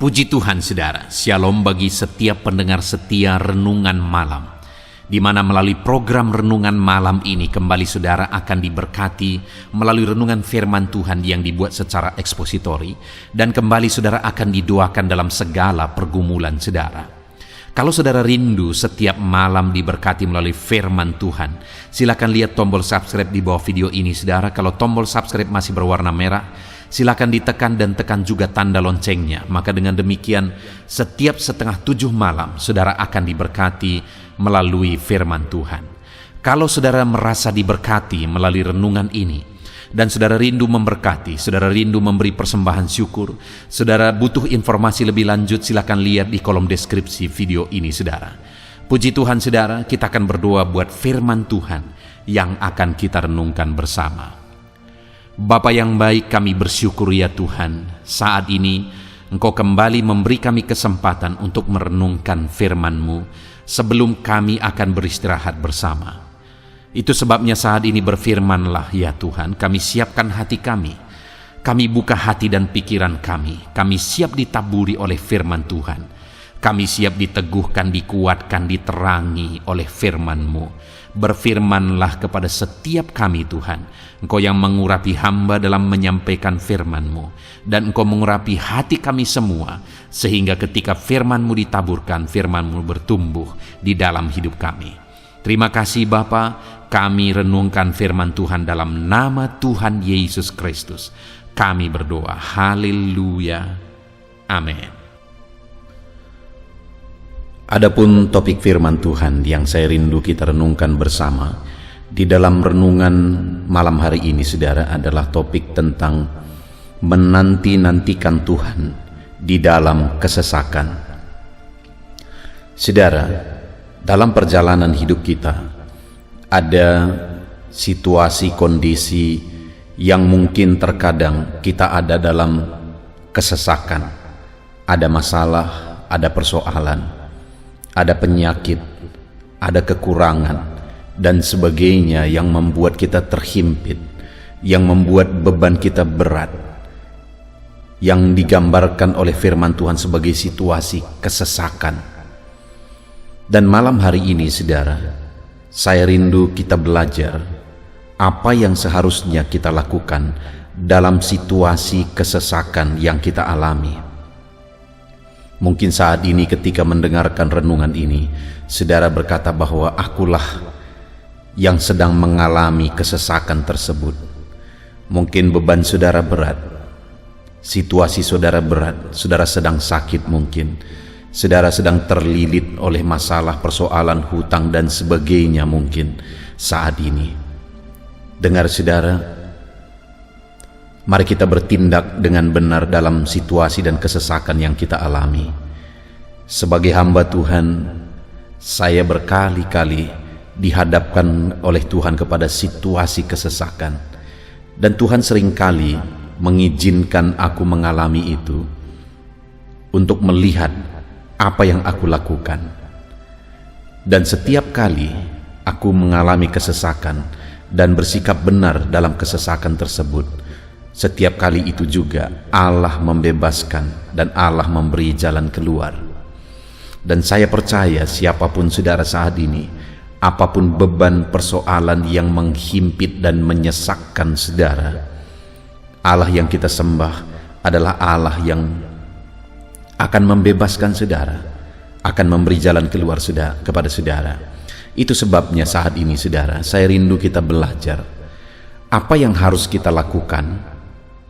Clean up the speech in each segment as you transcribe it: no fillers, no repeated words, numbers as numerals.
Puji Tuhan saudara, shalom bagi setiap pendengar setia Renungan Malam, di mana melalui program Renungan Malam ini kembali saudara akan diberkati melalui renungan firman Tuhan yang dibuat secara ekspositori, dan kembali saudara akan didoakan dalam segala pergumulan saudara. Kalau saudara rindu setiap malam diberkati melalui firman Tuhan, silakan lihat tombol subscribe di bawah video ini saudara. Kalau tombol subscribe masih berwarna merah, silakan ditekan dan tekan juga tanda loncengnya. Maka dengan demikian setiap 6:30 malam saudara akan diberkati melalui firman Tuhan. Kalau saudara merasa diberkati melalui renungan ini, dan saudara rindu memberkati, saudara rindu memberi persembahan syukur, saudara butuh informasi lebih lanjut, silakan lihat di kolom deskripsi video ini saudara. Puji Tuhan saudara, kita akan berdoa buat firman Tuhan yang akan kita renungkan bersama. Bapa yang baik, kami bersyukur ya Tuhan, saat ini Engkau kembali memberi kami kesempatan untuk merenungkan firman-Mu sebelum kami akan beristirahat bersama. Itu sebabnya saat ini berfirmanlah ya Tuhan, kami siapkan hati kami buka hati dan pikiran kami siap ditaburi oleh firman Tuhan, kami siap diteguhkan, dikuatkan, diterangi oleh firman-Mu. Berfirmanlah kepada setiap kami Tuhan, Engkau yang mengurapi hamba dalam menyampaikan firman-Mu, dan Engkau mengurapi hati kami semua, sehingga ketika firman-Mu ditaburkan, firman-Mu bertumbuh di dalam hidup kami. Terima kasih Bapa, kami renungkan firman Tuhan dalam nama Tuhan Yesus Kristus. Kami berdoa, haleluya, amin. Adapun topik firman Tuhan yang saya rindu kita renungkan bersama di dalam renungan malam hari ini saudara adalah topik tentang menanti-nantikan Tuhan di dalam kesesakan. Saudara, dalam perjalanan hidup kita ada situasi kondisi yang mungkin terkadang kita ada dalam kesesakan, ada masalah, ada persoalan, ada penyakit, ada kekurangan dan sebagainya yang membuat kita terhimpit, yang membuat beban kita berat, yang digambarkan oleh firman Tuhan sebagai situasi kesesakan. Dan malam hari ini saudara, saya rindu kita belajar apa yang seharusnya kita lakukan dalam situasi kesesakan yang kita alami. Mungkin saat ini ketika mendengarkan renungan ini, saudara berkata bahwa akulah yang sedang mengalami kesesakan tersebut. Mungkin beban saudara berat, situasi saudara berat, saudara sedang sakit mungkin, saudara sedang terlilit oleh masalah, persoalan, hutang dan sebagainya mungkin saat ini. Dengar saudara, mari kita bertindak dengan benar dalam situasi dan kesesakan yang kita alami. Sebagai hamba Tuhan, saya berkali-kali dihadapkan oleh Tuhan kepada situasi kesesakan, dan Tuhan seringkali mengizinkan aku mengalami itu untuk melihat apa yang aku lakukan. Dan setiap kali aku mengalami kesesakan dan bersikap benar dalam kesesakan tersebut, setiap kali itu juga Allah membebaskan dan Allah memberi jalan keluar. Dan saya percaya siapapun saudara saat ini, apapun beban persoalan yang menghimpit dan menyesakkan saudara, Allah yang kita sembah adalah Allah yang akan membebaskan saudara, akan memberi jalan keluar kepada saudara. Itu sebabnya saat ini saudara, saya rindu kita belajar apa yang harus kita lakukan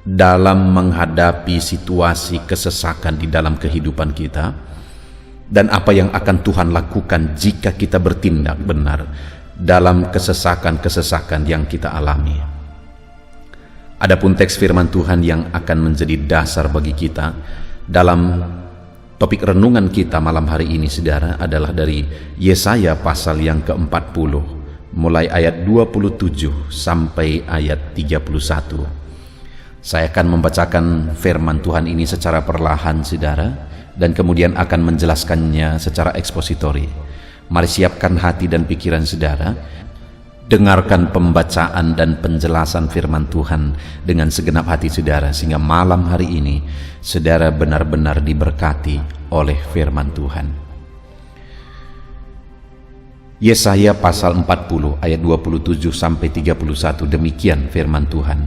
dalam menghadapi situasi kesesakan di dalam kehidupan kita, dan apa yang akan Tuhan lakukan jika kita bertindak benar dalam kesesakan-kesesakan yang kita alami. Adapun teks firman Tuhan yang akan menjadi dasar bagi kita dalam topik renungan kita malam hari ini saudara adalah dari Yesaya pasal yang ke-40, mulai ayat 27 sampai ayat 31. Saya akan membacakan firman Tuhan ini secara perlahan saudara, dan kemudian akan menjelaskannya secara ekspositori. Mari siapkan hati dan pikiran saudara, Dengarkan pembacaan dan penjelasan firman Tuhan dengan segenap hati saudara, sehingga malam hari ini saudara benar-benar diberkati oleh firman Tuhan. Yesaya pasal 40 ayat 27 sampai 31, demikian firman Tuhan.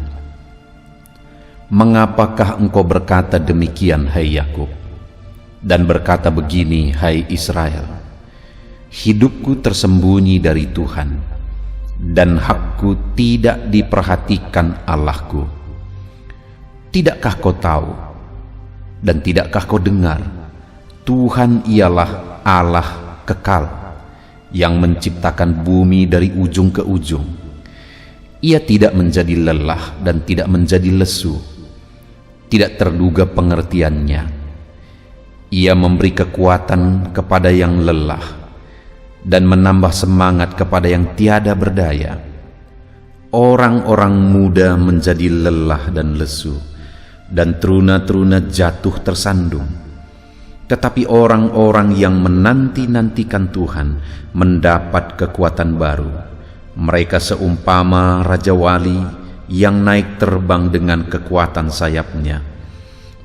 Mengapakah engkau berkata demikian, hai Yakub, dan berkata begini, hai Israel? Hidupku tersembunyi dari Tuhan, dan hakku tidak diperhatikan Allahku. Tidakkah kau tahu dan tidakkah kau dengar? Tuhan ialah Allah kekal yang menciptakan bumi dari ujung ke ujung. Ia tidak menjadi lelah dan tidak menjadi lesu, tidak terduga pengertiannya. Ia memberi kekuatan kepada yang lelah dan menambah semangat kepada yang tiada berdaya. Orang-orang muda menjadi lelah dan lesu, dan teruna-teruna jatuh tersandung. Tetapi orang-orang yang menanti-nantikan Tuhan mendapat kekuatan baru. Mereka seumpama Raja Wali yang naik terbang dengan kekuatan sayapnya.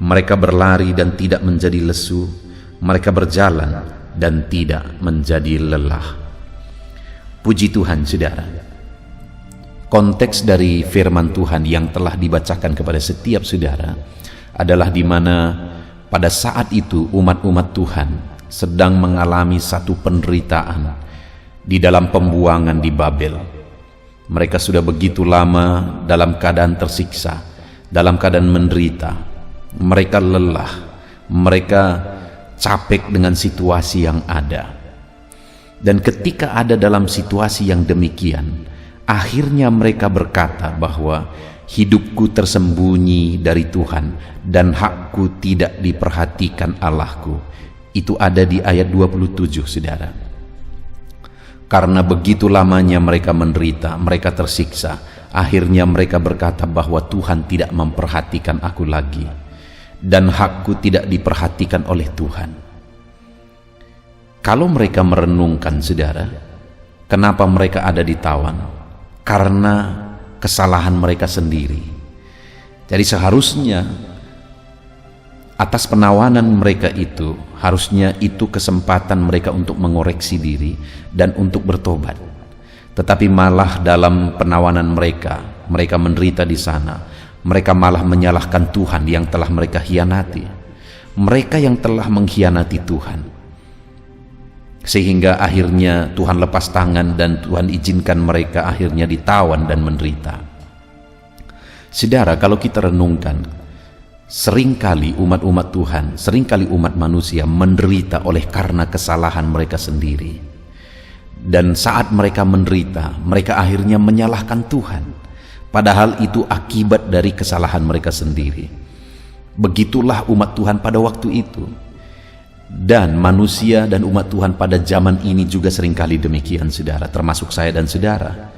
Mereka berlari dan tidak menjadi lesu, mereka berjalan dan tidak menjadi lelah. Puji Tuhan saudara. Konteks dari firman Tuhan yang telah dibacakan kepada setiap saudara adalah di mana pada saat itu umat-umat Tuhan sedang mengalami satu penderitaan di dalam pembuangan di Babel. Mereka sudah begitu lama dalam keadaan tersiksa, dalam keadaan menderita. Mereka lelah, mereka capek dengan situasi yang ada. Dan ketika ada dalam situasi yang demikian, akhirnya mereka berkata bahwa hidupku tersembunyi dari Tuhan dan hakku tidak diperhatikan Allahku. Itu ada di ayat 27 saudara. Karena begitu lamanya mereka menderita, mereka tersiksa, akhirnya mereka berkata bahwa Tuhan tidak memperhatikan aku lagi, dan hakku tidak diperhatikan oleh Tuhan. Kalau mereka merenungkan saudara, kenapa mereka ada ditawan? Karena kesalahan mereka sendiri. Jadi seharusnya atas penawanan mereka itu, harusnya itu kesempatan mereka untuk mengoreksi diri dan untuk bertobat. Tetapi malah dalam penawanan mereka menderita di sana. Mereka malah menyalahkan Tuhan yang telah mereka hianati. Mereka yang telah mengkhianati Tuhan. Sehingga akhirnya Tuhan lepas tangan dan Tuhan izinkan mereka akhirnya ditawan dan menderita. Saudara, kalau kita renungkan, seringkali umat-umat Tuhan, seringkali umat manusia menderita oleh karena kesalahan mereka sendiri. Dan saat mereka menderita, mereka akhirnya menyalahkan Tuhan. Padahal itu akibat dari kesalahan mereka sendiri. Begitulah umat Tuhan pada waktu itu. Dan manusia dan umat Tuhan pada zaman ini juga seringkali demikian saudara, termasuk saya dan saudara.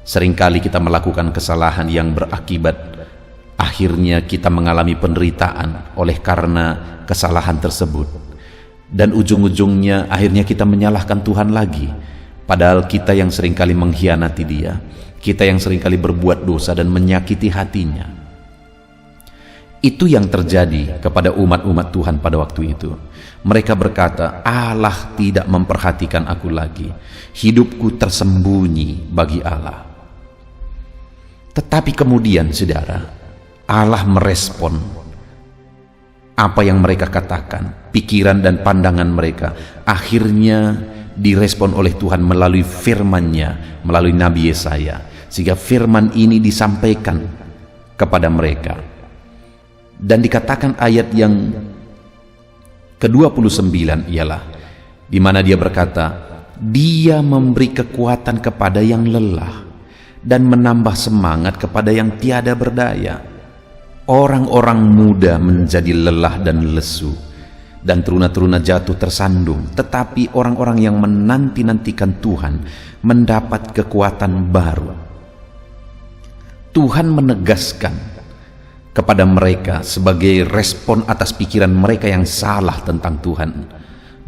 Seringkali kita melakukan kesalahan yang berakibat akhirnya kita mengalami penderitaan oleh karena kesalahan tersebut. Dan ujung-ujungnya akhirnya kita menyalahkan Tuhan lagi. Padahal kita yang seringkali mengkhianati Dia, kita yang seringkali berbuat dosa dan menyakiti hatinya. Itu yang terjadi kepada umat-umat Tuhan pada waktu itu. Mereka berkata, Allah tidak memperhatikan aku lagi. Hidupku tersembunyi bagi Allah. Tetapi kemudian saudara, Allah merespon apa yang mereka katakan. Pikiran dan pandangan mereka akhirnya direspon oleh Tuhan melalui firman-Nya, melalui Nabi Yesaya. Sehingga firman ini disampaikan kepada mereka. Dan dikatakan ayat yang ke-29 ialah di mana dia berkata, Dia memberi kekuatan kepada yang lelah dan menambah semangat kepada yang tiada berdaya. Orang-orang muda menjadi lelah dan lesu, dan teruna-teruna jatuh tersandung. Tetapi orang-orang yang menanti-nantikan Tuhan mendapat kekuatan baru. Tuhan menegaskan kepada mereka sebagai respon atas pikiran mereka yang salah tentang Tuhan,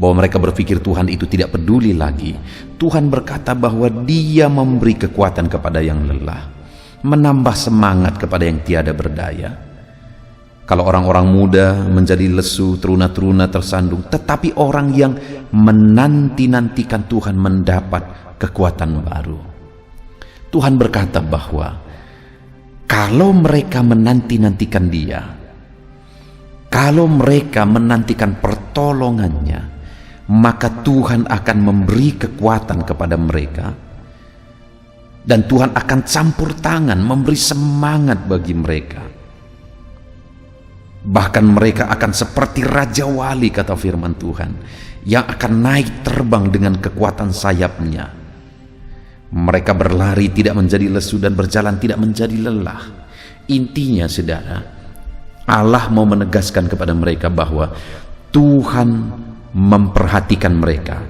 bahwa mereka berpikir Tuhan itu tidak peduli lagi, Tuhan berkata bahwa Dia memberi kekuatan kepada yang lelah, menambah semangat kepada yang tiada berdaya. Kalau orang-orang muda menjadi lesu, teruna-teruna tersandung, tetapi orang yang menanti-nantikan Tuhan mendapat kekuatan baru. Tuhan berkata bahwa kalau mereka menanti-nantikan Dia, kalau mereka menantikan pertolongannya, maka Tuhan akan memberi kekuatan kepada mereka, dan Tuhan akan campur tangan memberi semangat bagi mereka. Bahkan mereka akan seperti Raja Wali, kata firman Tuhan, yang akan naik terbang dengan kekuatan sayapnya. Mereka berlari tidak menjadi lesu dan berjalan tidak menjadi lelah. Intinya, saudara, Allah mau menegaskan kepada mereka bahwa Tuhan memperhatikan mereka,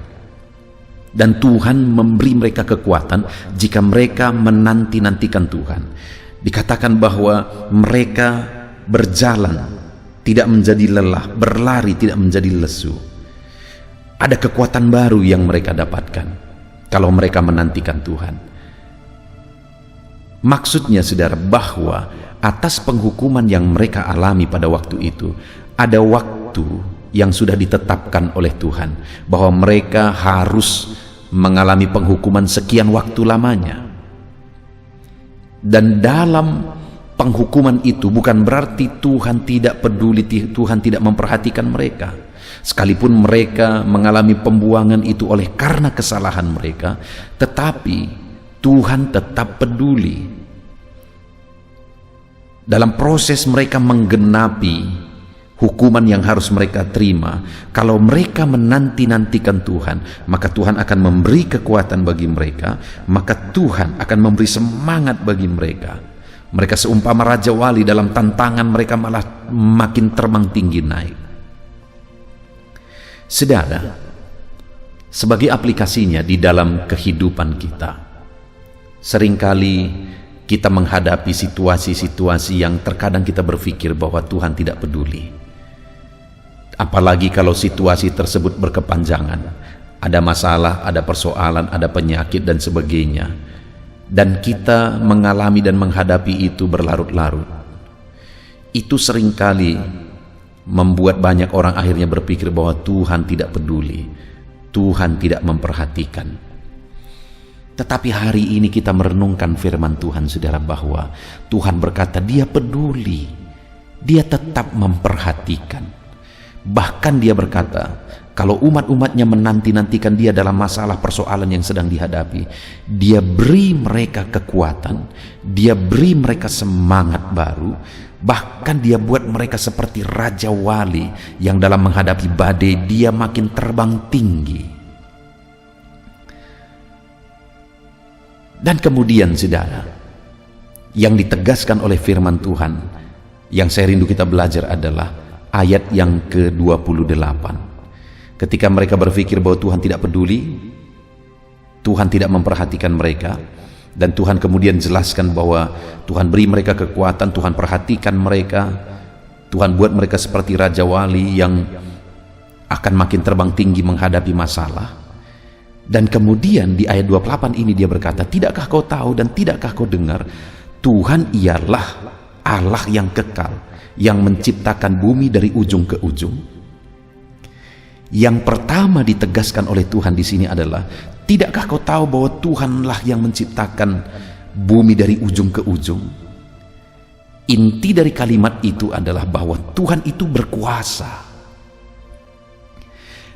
dan Tuhan memberi mereka kekuatan jika mereka menanti-nantikan Tuhan. Dikatakan bahwa mereka berjalan tidak menjadi lelah, berlari tidak menjadi lesu. Ada kekuatan baru yang mereka dapatkan kalau mereka menantikan Tuhan. Maksudnya, saudara, bahwa atas penghukuman yang mereka alami pada waktu itu, ada waktu yang sudah ditetapkan oleh Tuhan, bahwa mereka harus mengalami penghukuman sekian waktu lamanya. Dan dalam penghukuman itu bukan berarti Tuhan tidak peduli, Tuhan tidak memperhatikan mereka. Sekalipun mereka mengalami pembuangan itu oleh karena kesalahan mereka, tetapi Tuhan tetap peduli. Dalam proses mereka menggenapi hukuman yang harus mereka terima, kalau mereka menanti-nantikan Tuhan, maka Tuhan akan memberi kekuatan bagi mereka, maka Tuhan akan memberi semangat bagi mereka. Mereka seumpama Raja Wali, dalam tantangan mereka malah makin terbang tinggi naik. Saudara, sebagai aplikasinya di dalam kehidupan kita, seringkali kita menghadapi situasi-situasi yang terkadang kita berpikir bahwa Tuhan tidak peduli. Apalagi kalau situasi tersebut berkepanjangan, ada masalah, ada persoalan, ada penyakit dan sebagainya, dan kita mengalami dan menghadapi itu berlarut-larut. Itu seringkali membuat banyak orang akhirnya berpikir bahwa Tuhan tidak peduli, Tuhan tidak memperhatikan. Tetapi hari ini kita merenungkan firman Tuhan, saudara, bahwa Tuhan berkata Dia peduli, Dia tetap memperhatikan. Bahkan Dia berkata, kalau umat-umatnya menanti-nantikan Dia dalam masalah persoalan yang sedang dihadapi, Dia beri mereka kekuatan, Dia beri mereka semangat baru. Bahkan Dia buat mereka seperti Raja Wali yang dalam menghadapi badai dia makin terbang tinggi. Dan kemudian, saudara, yang ditegaskan oleh firman Tuhan yang saya rindu kita belajar adalah ayat yang ke-28. Ketika mereka berpikir bahwa Tuhan tidak peduli, Tuhan tidak memperhatikan mereka, dan Tuhan kemudian jelaskan bahwa Tuhan beri mereka kekuatan, Tuhan perhatikan mereka, Tuhan buat mereka seperti Raja Wali yang akan makin terbang tinggi menghadapi masalah. Dan kemudian di ayat 28 ini Dia berkata, tidakkah kau tahu dan tidakkah kau dengar, Tuhan ialah Allah yang kekal, yang menciptakan bumi dari ujung ke ujung. Yang pertama ditegaskan oleh Tuhan di sini adalah, tidakkah kau tahu bahwa Tuhanlah yang menciptakan bumi dari ujung ke ujung? Inti dari kalimat itu adalah bahwa Tuhan itu berkuasa.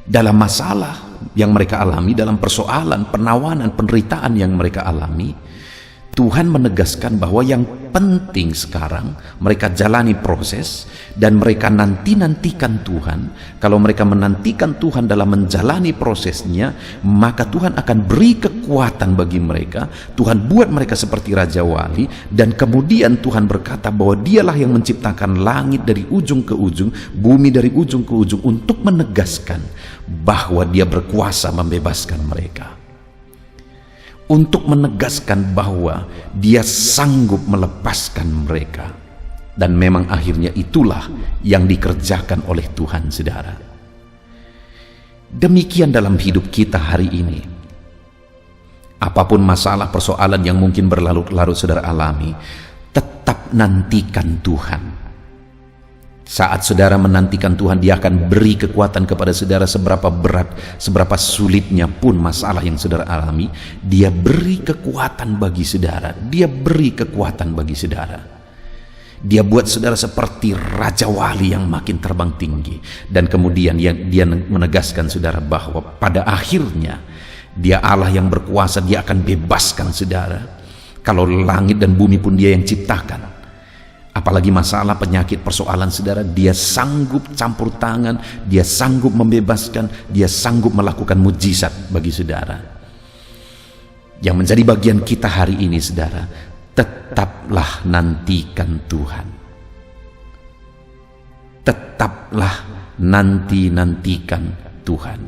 Dalam masalah yang mereka alami, dalam persoalan, penawanan, penderitaan yang mereka alami, Tuhan menegaskan bahwa yang penting sekarang mereka jalani proses dan mereka nantikan Tuhan. Kalau mereka menantikan Tuhan dalam menjalani prosesnya, maka Tuhan akan beri kekuatan bagi mereka. Tuhan buat mereka seperti Raja Wali, dan kemudian Tuhan berkata bahwa Dialah yang menciptakan langit dari ujung ke ujung, bumi dari ujung ke ujung, untuk menegaskan bahwa Dia berkuasa membebaskan mereka. Untuk menegaskan bahwa Dia sanggup melepaskan mereka. Dan memang akhirnya itulah yang dikerjakan oleh Tuhan, saudara. Demikian dalam hidup kita hari ini. Apapun masalah persoalan yang mungkin berlarut-larut saudara alami, tetap nantikan Tuhan. Saat saudara menantikan Tuhan, Dia akan beri kekuatan kepada saudara. Seberapa berat, seberapa sulitnya pun masalah yang saudara alami, Dia beri kekuatan bagi saudara. Dia beri kekuatan bagi saudara. Dia buat saudara seperti Raja Wali yang makin terbang tinggi. Dan kemudian Dia menegaskan saudara bahwa pada akhirnya Dia Allah yang berkuasa. Dia akan bebaskan saudara. Kalau langit dan bumi pun Dia yang ciptakan. Apalagi masalah, penyakit, persoalan saudara, Dia sanggup campur tangan, Dia sanggup membebaskan, Dia sanggup melakukan mujizat bagi saudara. Yang menjadi bagian kita hari ini saudara, tetaplah nantikan Tuhan. Tetaplah nantikan Tuhan.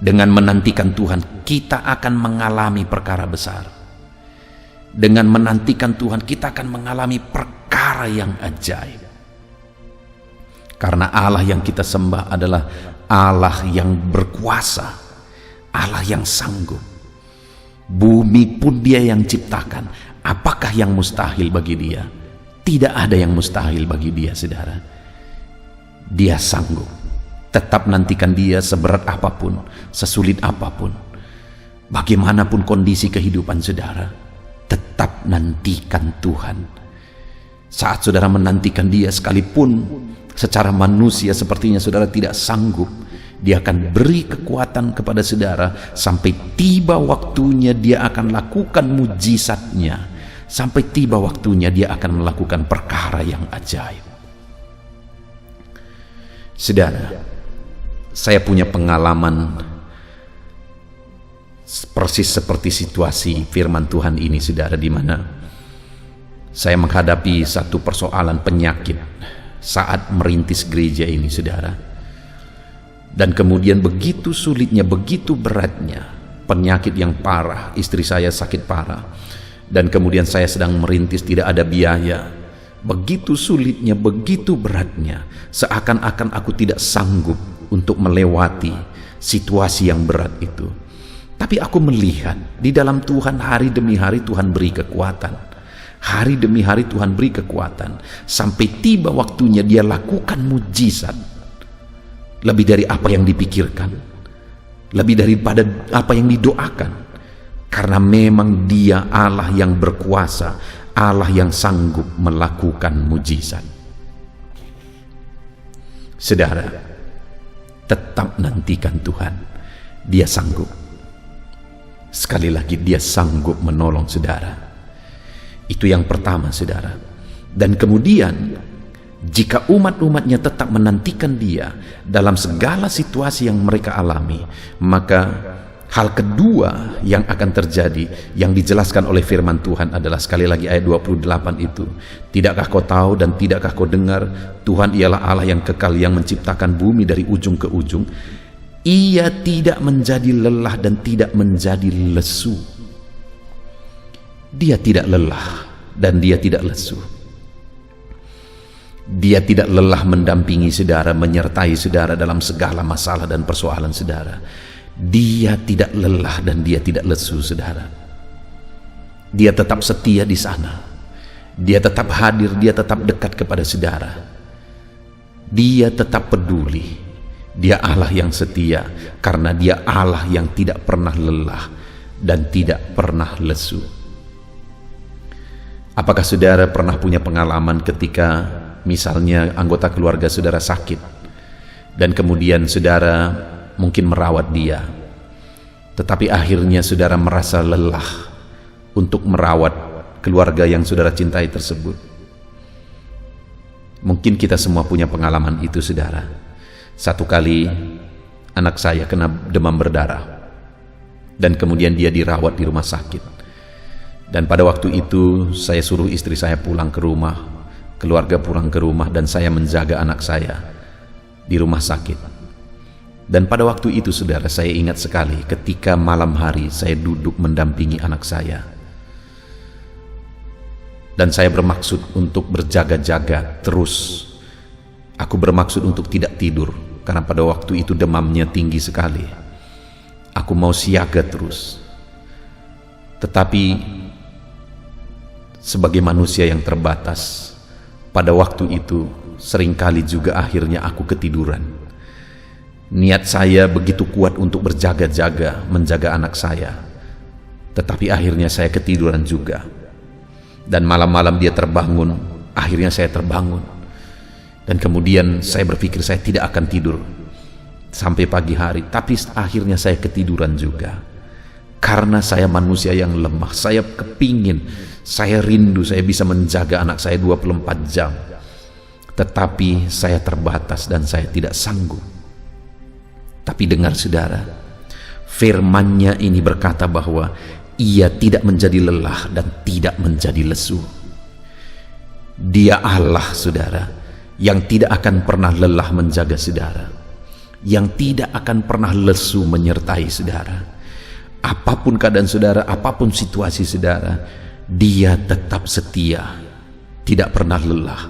Dengan menantikan Tuhan, kita akan mengalami perkara besar. Dengan menantikan Tuhan, kita akan mengalami perkara yang ajaib. Karena Allah yang kita sembah adalah Allah yang berkuasa, Allah yang sanggup. Bumi pun Dia yang ciptakan. Apakah yang mustahil bagi Dia? Tidak ada yang mustahil bagi Dia, saudara. Dia sanggup. Tetap nantikan Dia seberat apapun, sesulit apapun. Bagaimanapun kondisi kehidupan saudara, tetap nantikan Tuhan. Saat saudara menantikan Dia, sekalipun secara manusia sepertinya saudara tidak sanggup, Dia akan beri kekuatan kepada saudara. Sampai tiba waktunya Dia akan lakukan mujizatnya. Sampai tiba waktunya Dia akan melakukan perkara yang ajaib. Saudara, saya punya pengalaman persis seperti situasi firman Tuhan ini, saudara, di mana saya menghadapi satu persoalan penyakit saat merintis gereja ini, saudara. Dan kemudian begitu sulitnya, begitu beratnya, penyakit yang parah, istri saya sakit parah, dan kemudian saya sedang merintis, tidak ada biaya. Begitu sulitnya, begitu beratnya, seakan-akan aku tidak sanggup untuk melewati situasi yang berat itu. Tapi aku melihat di dalam Tuhan, hari demi hari Tuhan beri kekuatan. Hari demi hari Tuhan beri kekuatan. Sampai tiba waktunya Dia lakukan mujizat. Lebih dari apa yang dipikirkan. Lebih daripada apa yang didoakan. Karena memang Dia Allah yang berkuasa. Allah yang sanggup melakukan mujizat. Saudara, tetap nantikan Tuhan. Dia sanggup. Sekali lagi, Dia sanggup menolong saudara. Itu yang pertama, saudara. Dan kemudian, jika umat-umatnya tetap menantikan Dia dalam segala situasi yang mereka alami, maka hal kedua yang akan terjadi, yang dijelaskan oleh firman Tuhan adalah, sekali lagi ayat 28 itu, tidakkah kau tahu dan tidakkah kau dengar, Tuhan ialah Allah yang kekal, yang menciptakan bumi dari ujung ke ujung. Ia tidak menjadi lelah dan tidak menjadi lesu. Dia tidak lelah dan Dia tidak lesu. Dia tidak lelah mendampingi saudara, menyertai saudara dalam segala masalah dan persoalan saudara. Dia tidak lelah dan Dia tidak lesu, saudara. Dia tetap setia di sana. Dia tetap hadir, Dia tetap dekat kepada saudara. Dia tetap peduli. Dia Allah yang setia, karena Dia Allah yang tidak pernah lelah dan tidak pernah lesu. Apakah saudara pernah punya pengalaman ketika misalnya anggota keluarga saudara sakit, dan kemudian saudara mungkin merawat dia, tetapi akhirnya saudara merasa lelah untuk merawat keluarga yang saudara cintai tersebut? Mungkin kita semua punya pengalaman itu, saudara. Satu kali anak saya kena demam berdarah, dan kemudian dia dirawat di rumah sakit. Dan pada waktu itu saya suruh istri saya pulang ke rumah, keluarga pulang ke rumah, dan saya menjaga anak saya di rumah sakit. Dan pada waktu itu, saudara, saya ingat sekali ketika malam hari saya duduk mendampingi anak saya, dan saya bermaksud untuk berjaga-jaga terus. Aku bermaksud untuk tidak tidur karena pada waktu itu demamnya tinggi sekali. Aku mau siaga terus. Tetapi sebagai manusia yang terbatas, pada waktu itu seringkali juga akhirnya aku ketiduran. Niat saya begitu kuat untuk berjaga-jaga menjaga anak saya, tetapi akhirnya saya ketiduran juga. Dan malam-malam dia terbangun, akhirnya saya terbangun. Dan kemudian saya berpikir saya tidak akan tidur sampai pagi hari, tapi akhirnya saya ketiduran juga. Karena saya manusia yang lemah, saya kepingin, saya rindu, saya bisa menjaga anak saya 24 jam. Tetapi saya terbatas dan saya tidak sanggup. Tapi dengar saudara, firman-Nya ini berkata bahwa Ia tidak menjadi lelah dan tidak menjadi lesu. Dia Allah, saudara, yang tidak akan pernah lelah menjaga saudara, yang tidak akan pernah lesu menyertai saudara. Apapun keadaan saudara, apapun situasi saudara, Dia tetap setia, tidak pernah lelah,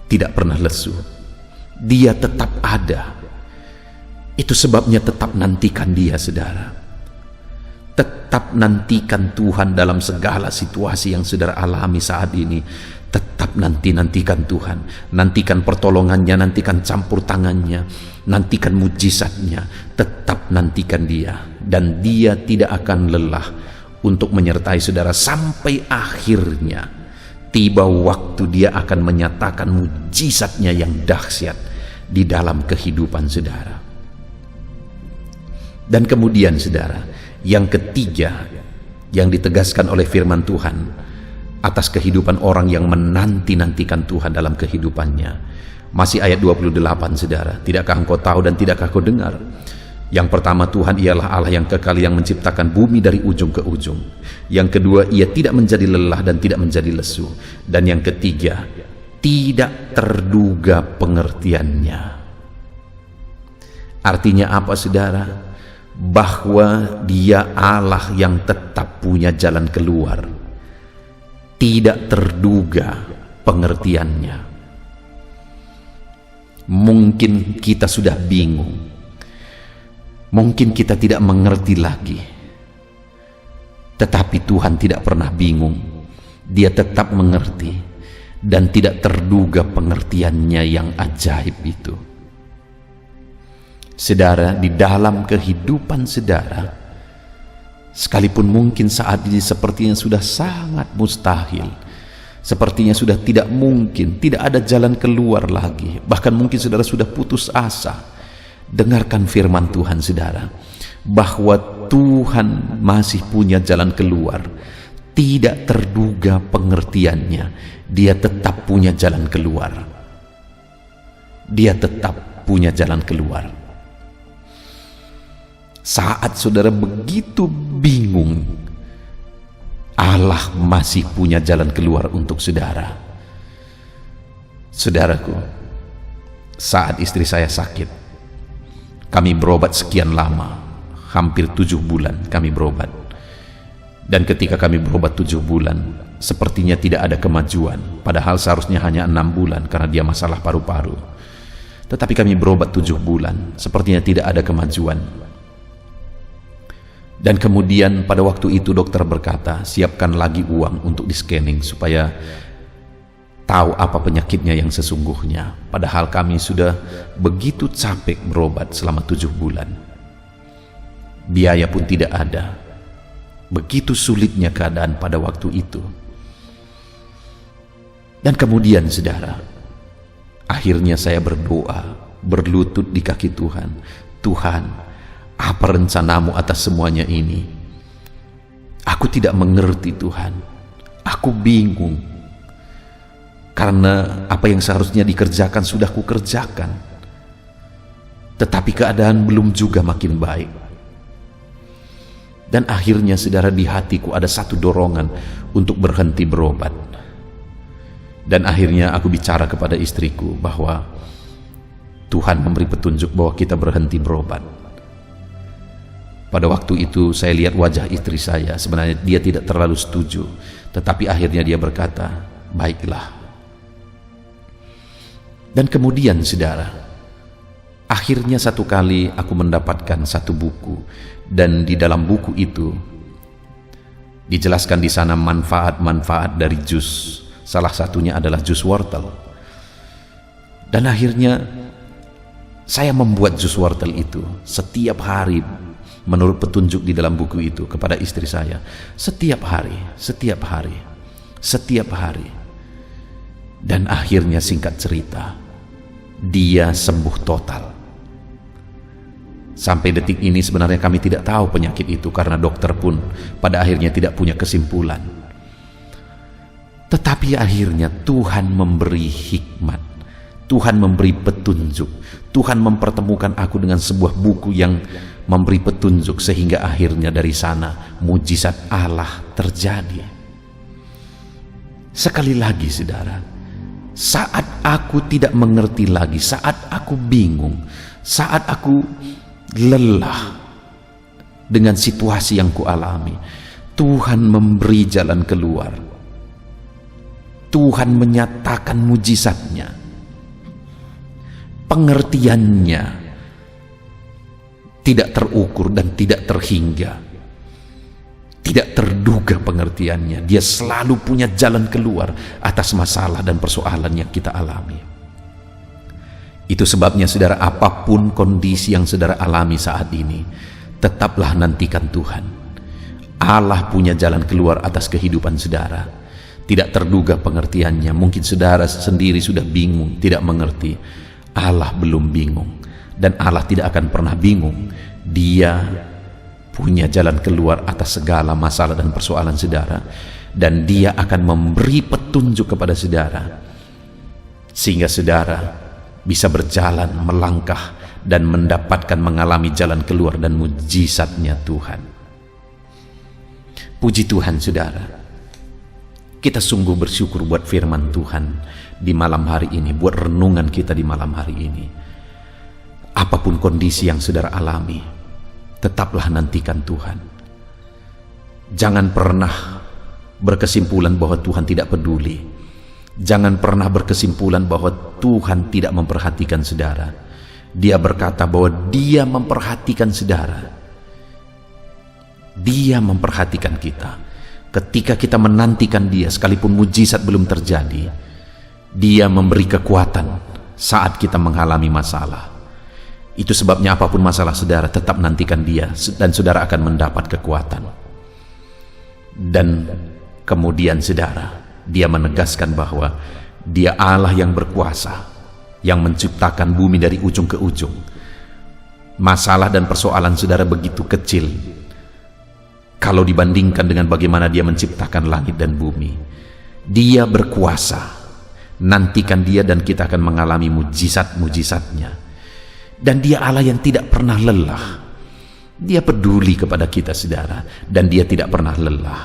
tidak pernah lesu. Dia tetap ada. Itu sebabnya tetap nantikan Dia, saudara. Tetap nantikan Tuhan dalam segala situasi yang saudara alami saat ini. Tetap nantikan Tuhan, nantikan pertolongannya, nantikan campur tangannya, nantikan mujizatnya. Tetap nantikan Dia, dan Dia tidak akan lelah untuk menyertai saudara sampai akhirnya tiba waktu Dia akan menyatakan mujizatnya yang dahsyat di dalam kehidupan saudara. Dan kemudian saudara, yang ketiga yang ditegaskan oleh firman Tuhan atas kehidupan orang yang menanti-nantikan Tuhan dalam kehidupannya, masih ayat 28 saudara. Tidakkah engkau tahu dan tidakkah kau dengar? Yang pertama, Tuhan ialah Allah yang kekal, yang menciptakan bumi dari ujung ke ujung. Yang kedua, Ia tidak menjadi lelah dan tidak menjadi lesu. Dan yang ketiga, tidak terduga pengertiannya. Artinya apa saudara? Bahwa Dia Allah yang tetap punya jalan keluar, tidak terduga pengertiannya. Mungkin kita sudah bingung, mungkin kita tidak mengerti lagi, tetapi Tuhan tidak pernah bingung. Dia tetap mengerti dan tidak terduga pengertiannya yang ajaib itu. Saudara, di dalam kehidupan saudara, sekalipun mungkin saat ini sepertinya sudah sangat mustahil, sepertinya sudah tidak mungkin, tidak ada jalan keluar lagi, bahkan mungkin saudara sudah putus asa, dengarkan firman Tuhan saudara, bahwa Tuhan masih punya jalan keluar. Tidak terduga pengertiannya, Dia tetap punya jalan keluar. Dia tetap punya jalan keluar. Saat saudara begitu bingung, Allah masih punya jalan keluar untuk saudara. Saudaraku, saat istri saya sakit, kami berobat sekian lama, hampir 7 bulan kami berobat. Dan ketika kami berobat 7 bulan, sepertinya tidak ada kemajuan, padahal seharusnya hanya 6 bulan karena dia masalah paru-paru. Tetapi kami berobat 7 bulan, sepertinya tidak ada kemajuan. Dan kemudian pada waktu itu dokter berkata, siapkan lagi uang untuk di-scanning supaya tahu apa penyakitnya yang sesungguhnya. Padahal kami sudah begitu capek berobat selama 7 bulan. Biaya pun tidak ada. Begitu sulitnya keadaan pada waktu itu. Dan kemudian saudara, akhirnya saya berdoa, berlutut di kaki Tuhan. Tuhan, apa rencanamu atas semuanya ini? Aku tidak mengerti Tuhan. Aku bingung. Karena apa yang seharusnya dikerjakan sudah kukerjakan. Tetapi keadaan belum juga makin baik. Dan akhirnya saudara, di hatiku ada satu dorongan untuk berhenti berobat. Dan akhirnya aku bicara kepada istriku bahwa Tuhan memberi petunjuk bahwa kita berhenti berobat. Pada waktu itu saya lihat wajah istri saya, sebenarnya dia tidak terlalu setuju, tetapi akhirnya dia berkata, baiklah. Dan kemudian saudara, Akhirnya satu kali aku mendapatkan satu buku, dan di dalam buku itu dijelaskan di sana manfaat-manfaat dari jus. Salah satunya adalah jus wortel. Dan akhirnya saya membuat jus wortel itu setiap hari menurut petunjuk di dalam buku itu kepada istri saya. Setiap hari. Dan akhirnya singkat cerita, dia sembuh total. Sampai detik ini sebenarnya kami tidak tahu penyakit itu, karena dokter pun pada akhirnya tidak punya kesimpulan. Tetapi akhirnya Tuhan memberi hikmat, Tuhan memberi petunjuk, Tuhan mempertemukan aku dengan sebuah buku yang memberi petunjuk, sehingga akhirnya dari sana mujizat Allah terjadi. Sekali lagi saudara, saat aku tidak mengerti lagi, saat aku bingung, saat aku lelah dengan situasi yang kualami, Tuhan memberi jalan keluar. Tuhan menyatakan mujizatnya, pengertiannya tidak terukur dan tidak terhingga, tidak terduga pengertiannya. Dia selalu punya jalan keluar atas masalah dan persoalan yang kita alami. Itu sebabnya saudara, apapun kondisi yang saudara alami saat ini, tetaplah nantikan Tuhan. Allah punya jalan keluar atas kehidupan saudara. Tidak terduga pengertiannya. Mungkin saudara sendiri sudah bingung, tidak mengerti. Allah belum bingung, dan Allah tidak akan pernah bingung. Dia punya jalan keluar atas segala masalah dan persoalan saudara, dan Dia akan memberi petunjuk kepada saudara, sehingga saudara bisa berjalan, melangkah, dan mendapatkan mengalami jalan keluar dan mujizatnya Tuhan. Puji Tuhan saudara, kita sungguh bersyukur buat firman Tuhan di malam hari ini, buat renungan kita di malam hari ini. Apapun kondisi yang saudara alami, tetaplah nantikan Tuhan. Jangan pernah berkesimpulan bahwa Tuhan tidak peduli. Jangan pernah berkesimpulan bahwa Tuhan tidak memperhatikan saudara. Dia berkata bahwa Dia memperhatikan saudara. Dia memperhatikan kita. Ketika kita menantikan Dia, sekalipun mujizat belum terjadi, Dia memberi kekuatan saat kita mengalami masalah. Itu sebabnya apapun masalah saudara, tetap nantikan Dia, dan saudara akan mendapat kekuatan. Dan kemudian saudara, Dia menegaskan bahwa Dia Allah yang berkuasa, yang menciptakan bumi dari ujung ke ujung. Masalah dan persoalan saudara begitu kecil kalau dibandingkan dengan bagaimana Dia menciptakan langit dan bumi. Dia berkuasa. Nantikan Dia dan kita akan mengalami mujizat-mujizatnya. Dan Dia Allah yang tidak pernah lelah. Dia peduli kepada kita saudara, dan Dia tidak pernah lelah.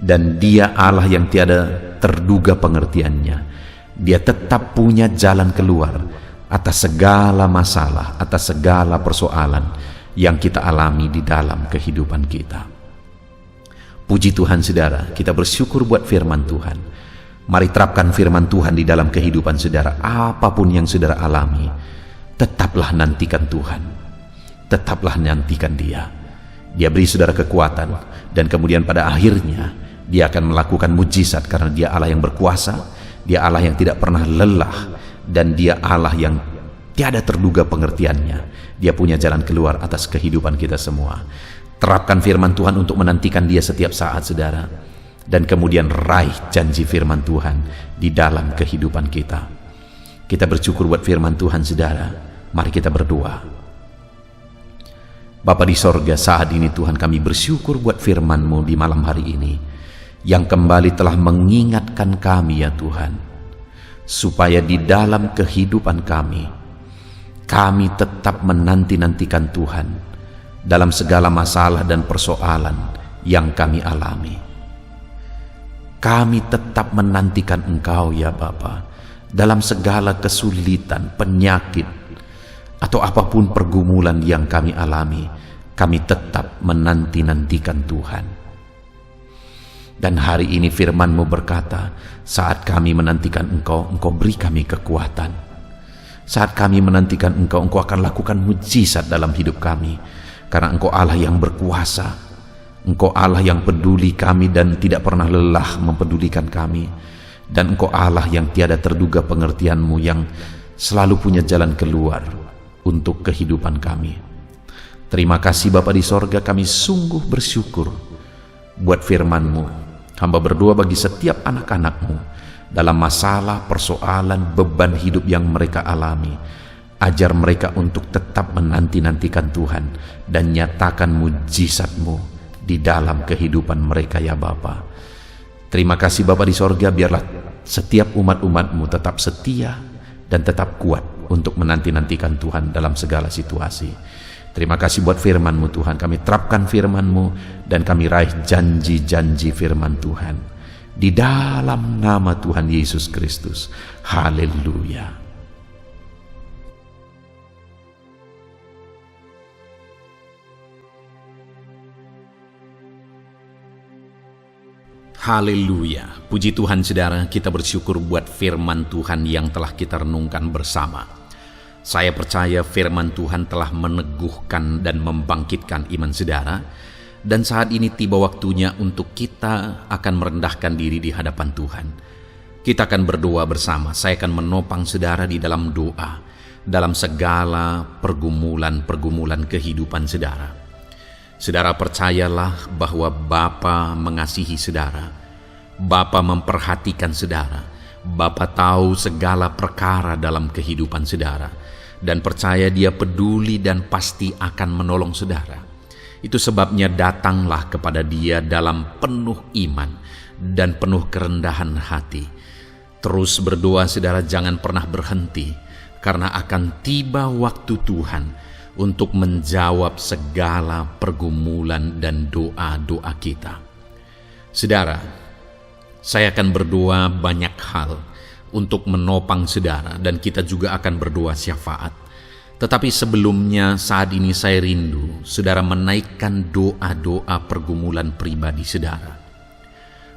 Dan Dia Allah yang tiada terduga pengertiannya. Dia tetap punya jalan keluar atas segala masalah, atas segala persoalan yang kita alami di dalam kehidupan kita. Puji Tuhan saudara, kita bersyukur buat firman Tuhan. Mari terapkan firman Tuhan di dalam kehidupan saudara. Apapun yang saudara alami, tetaplah nantikan Tuhan. Tetaplah nantikan Dia. Dia beri saudara kekuatan, dan kemudian pada akhirnya Dia akan melakukan mujizat, karena Dia Allah yang berkuasa, Dia Allah yang tidak pernah lelah, dan Dia Allah yang tiada terduga pengertiannya. Dia punya jalan keluar atas kehidupan kita semua. Terapkan firman Tuhan untuk menantikan Dia setiap saat saudara, dan kemudian raih janji firman Tuhan di dalam kehidupan kita. Kita bersyukur buat firman Tuhan saudara. Mari kita berdoa. Bapa di sorga, saat ini Tuhan kami bersyukur buat firman-Mu di malam hari ini, yang kembali telah mengingatkan kami ya Tuhan, supaya di dalam kehidupan kami tetap menanti-nantikan Tuhan dalam segala masalah dan persoalan yang kami alami. Kami tetap menantikan Engkau ya Bapa, dalam segala kesulitan, penyakit, atau apapun pergumulan yang kami alami. Kami tetap menanti-nantikan Tuhan. Dan hari ini firman-Mu berkata, saat kami menantikan Engkau, Engkau beri kami kekuatan. Saat kami menantikan Engkau, Engkau akan lakukan mujizat dalam hidup kami. Karena Engkau Allah yang berkuasa. Engkau Allah yang peduli kami dan tidak pernah lelah mempedulikan kami. Dan Engkau Allah yang tiada terduga pengertian-Mu, yang selalu punya jalan keluar untuk kehidupan kami. Terima kasih Bapa di sorga, kami sungguh bersyukur buat firman-Mu. Hamba berdoa bagi setiap anak-anak-Mu dalam masalah, persoalan, beban hidup yang mereka alami. Ajar mereka untuk tetap menanti-nantikan Tuhan dan nyatakan mujizat-Mu di dalam kehidupan mereka ya Bapa. Terima kasih Bapa di sorga, biarlah setiap umat-umat-Mu tetap setia dan tetap kuat untuk menanti-nantikan Tuhan dalam segala situasi. Terima kasih buat firman-Mu Tuhan, kami terapkan firman-Mu dan kami raih janji-janji firman Tuhan. Di dalam nama Tuhan Yesus Kristus. Haleluya. Haleluya. Puji Tuhan saudara, kita bersyukur buat firman Tuhan yang telah kita renungkan bersama. Saya percaya firman Tuhan telah meneguhkan dan membangkitkan iman saudara. Dan saat ini tiba waktunya untuk kita akan merendahkan diri di hadapan Tuhan. Kita akan berdoa bersama. Saya akan menopang saudara di dalam doa, dalam segala pergumulan-pergumulan kehidupan saudara. Saudara percayalah bahwa Bapa mengasihi saudara. Bapa memperhatikan saudara. Bapa tahu segala perkara dalam kehidupan saudara. Dan percaya Dia peduli dan pasti akan menolong saudara. Itu sebabnya datanglah kepada Dia dalam penuh iman dan penuh kerendahan hati. Terus berdoa saudara, jangan pernah berhenti, karena akan tiba waktu Tuhan untuk menjawab segala pergumulan dan doa-doa kita. Saudara, saya akan berdoa banyak hal untuk menopang saudara, dan kita juga akan berdoa syafaat. Tetapi sebelumnya saat ini saya rindu saudara menaikkan doa-doa pergumulan pribadi saudara.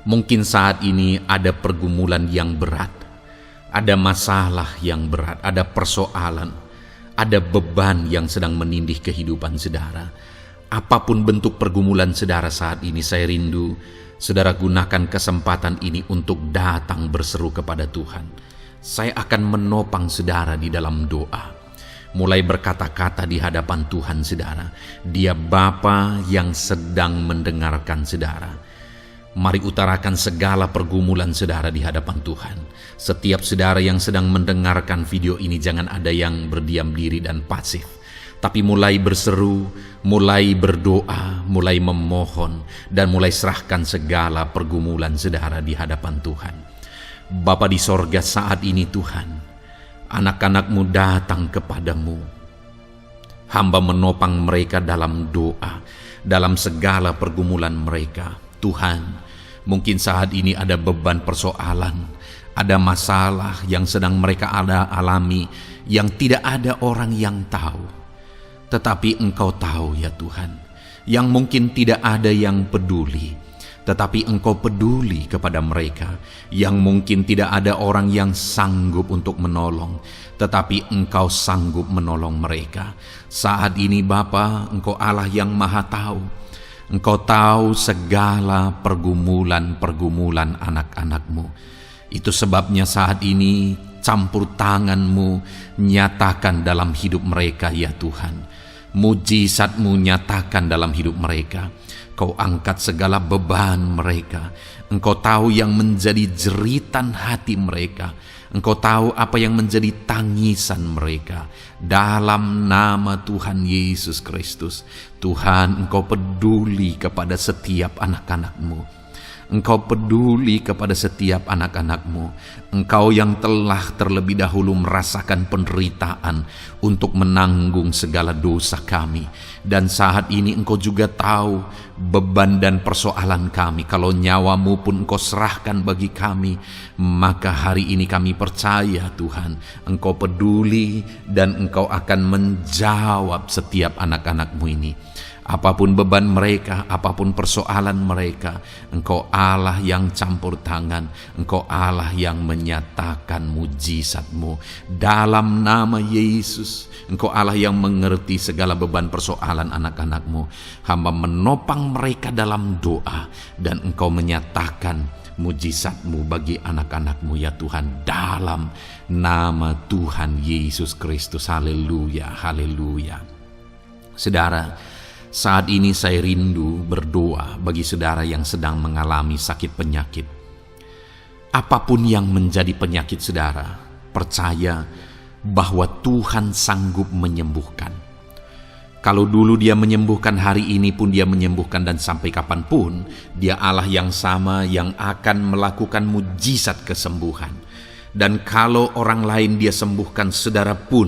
Mungkin saat ini ada pergumulan yang berat, ada masalah yang berat, ada persoalan, ada beban yang sedang menindih kehidupan saudara. Apapun bentuk pergumulan saudara saat ini, saya rindu saudara gunakan kesempatan ini untuk datang berseru kepada Tuhan. Saya akan menopang saudara di dalam doa. Mulai berkata-kata di hadapan Tuhan saudara. Dia Bapa yang sedang mendengarkan saudara. Mari utarakan segala pergumulan saudara di hadapan Tuhan. Setiap saudara yang sedang mendengarkan video ini, jangan ada yang berdiam diri dan pasif, tapi mulai berseru, mulai berdoa, mulai memohon, dan mulai serahkan segala pergumulan saudara di hadapan Tuhan. Bapa di sorga, saat ini Tuhan, anak-anak-Mu datang kepada-Mu. Hamba menopang mereka dalam doa, dalam segala pergumulan mereka. Tuhan, mungkin saat ini ada beban persoalan, ada masalah yang sedang mereka alami, yang tidak ada orang yang tahu. Tetapi Engkau tahu ya Tuhan, yang mungkin tidak ada yang peduli. Tetapi Engkau peduli kepada mereka, yang mungkin tidak ada orang yang sanggup untuk menolong, tetapi Engkau sanggup menolong mereka. Saat ini Bapa, Engkau Allah yang Maha Tahu. Engkau tahu segala pergumulan-pergumulan anak-anak-Mu. Itu sebabnya saat ini campur tangan-Mu nyatakan dalam hidup mereka ya Tuhan. Mujizat-Mu nyatakan dalam hidup mereka. Kau angkat segala beban mereka. Engkau tahu yang menjadi jeritan hati mereka. Engkau tahu apa yang menjadi tangisan mereka. Dalam nama Tuhan Yesus Kristus, Tuhan, Engkau peduli kepada setiap anak-anak-Mu. Engkau peduli kepada setiap anak-anak-Mu. Engkau yang telah terlebih dahulu merasakan penderitaan untuk menanggung segala dosa kami. Dan saat ini Engkau juga tahu beban dan persoalan kami. Kalau nyawa-Mu pun Engkau serahkan bagi kami, maka hari ini kami percaya Tuhan, Engkau peduli dan Engkau akan menjawab setiap anak-anak-Mu ini. Apapun beban mereka, apapun persoalan mereka, Engkau Allah yang campur tangan, Engkau Allah yang menyatakan mujizat-Mu. Dalam nama Yesus, Engkau Allah yang mengerti segala beban persoalan anak-anak-Mu. Hamba menopang mereka dalam doa, dan Engkau menyatakan mujizat-Mu bagi anak-anak-Mu ya Tuhan, dalam nama Tuhan Yesus Kristus. Haleluya, haleluya. Saudara, saat ini saya rindu berdoa bagi saudara yang sedang mengalami sakit penyakit. Apapun yang menjadi penyakit saudara, percaya bahwa Tuhan sanggup menyembuhkan. Kalau dulu Dia menyembuhkan, hari ini pun Dia menyembuhkan, dan sampai kapanpun Dia Allah yang sama yang akan melakukan mujizat kesembuhan. Dan kalau orang lain Dia sembuhkan, saudara pun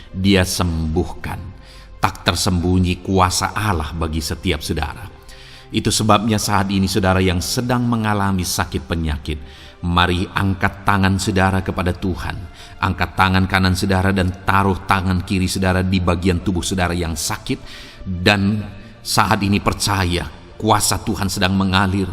Dia sembuhkan. Tak tersembunyi kuasa Allah bagi setiap saudara. Itu sebabnya saat ini saudara yang sedang mengalami sakit penyakit, mari angkat tangan saudara kepada Tuhan. Angkat tangan kanan saudara dan taruh tangan kiri saudara di bagian tubuh saudara yang sakit. Dan saat ini percaya kuasa Tuhan sedang mengalir.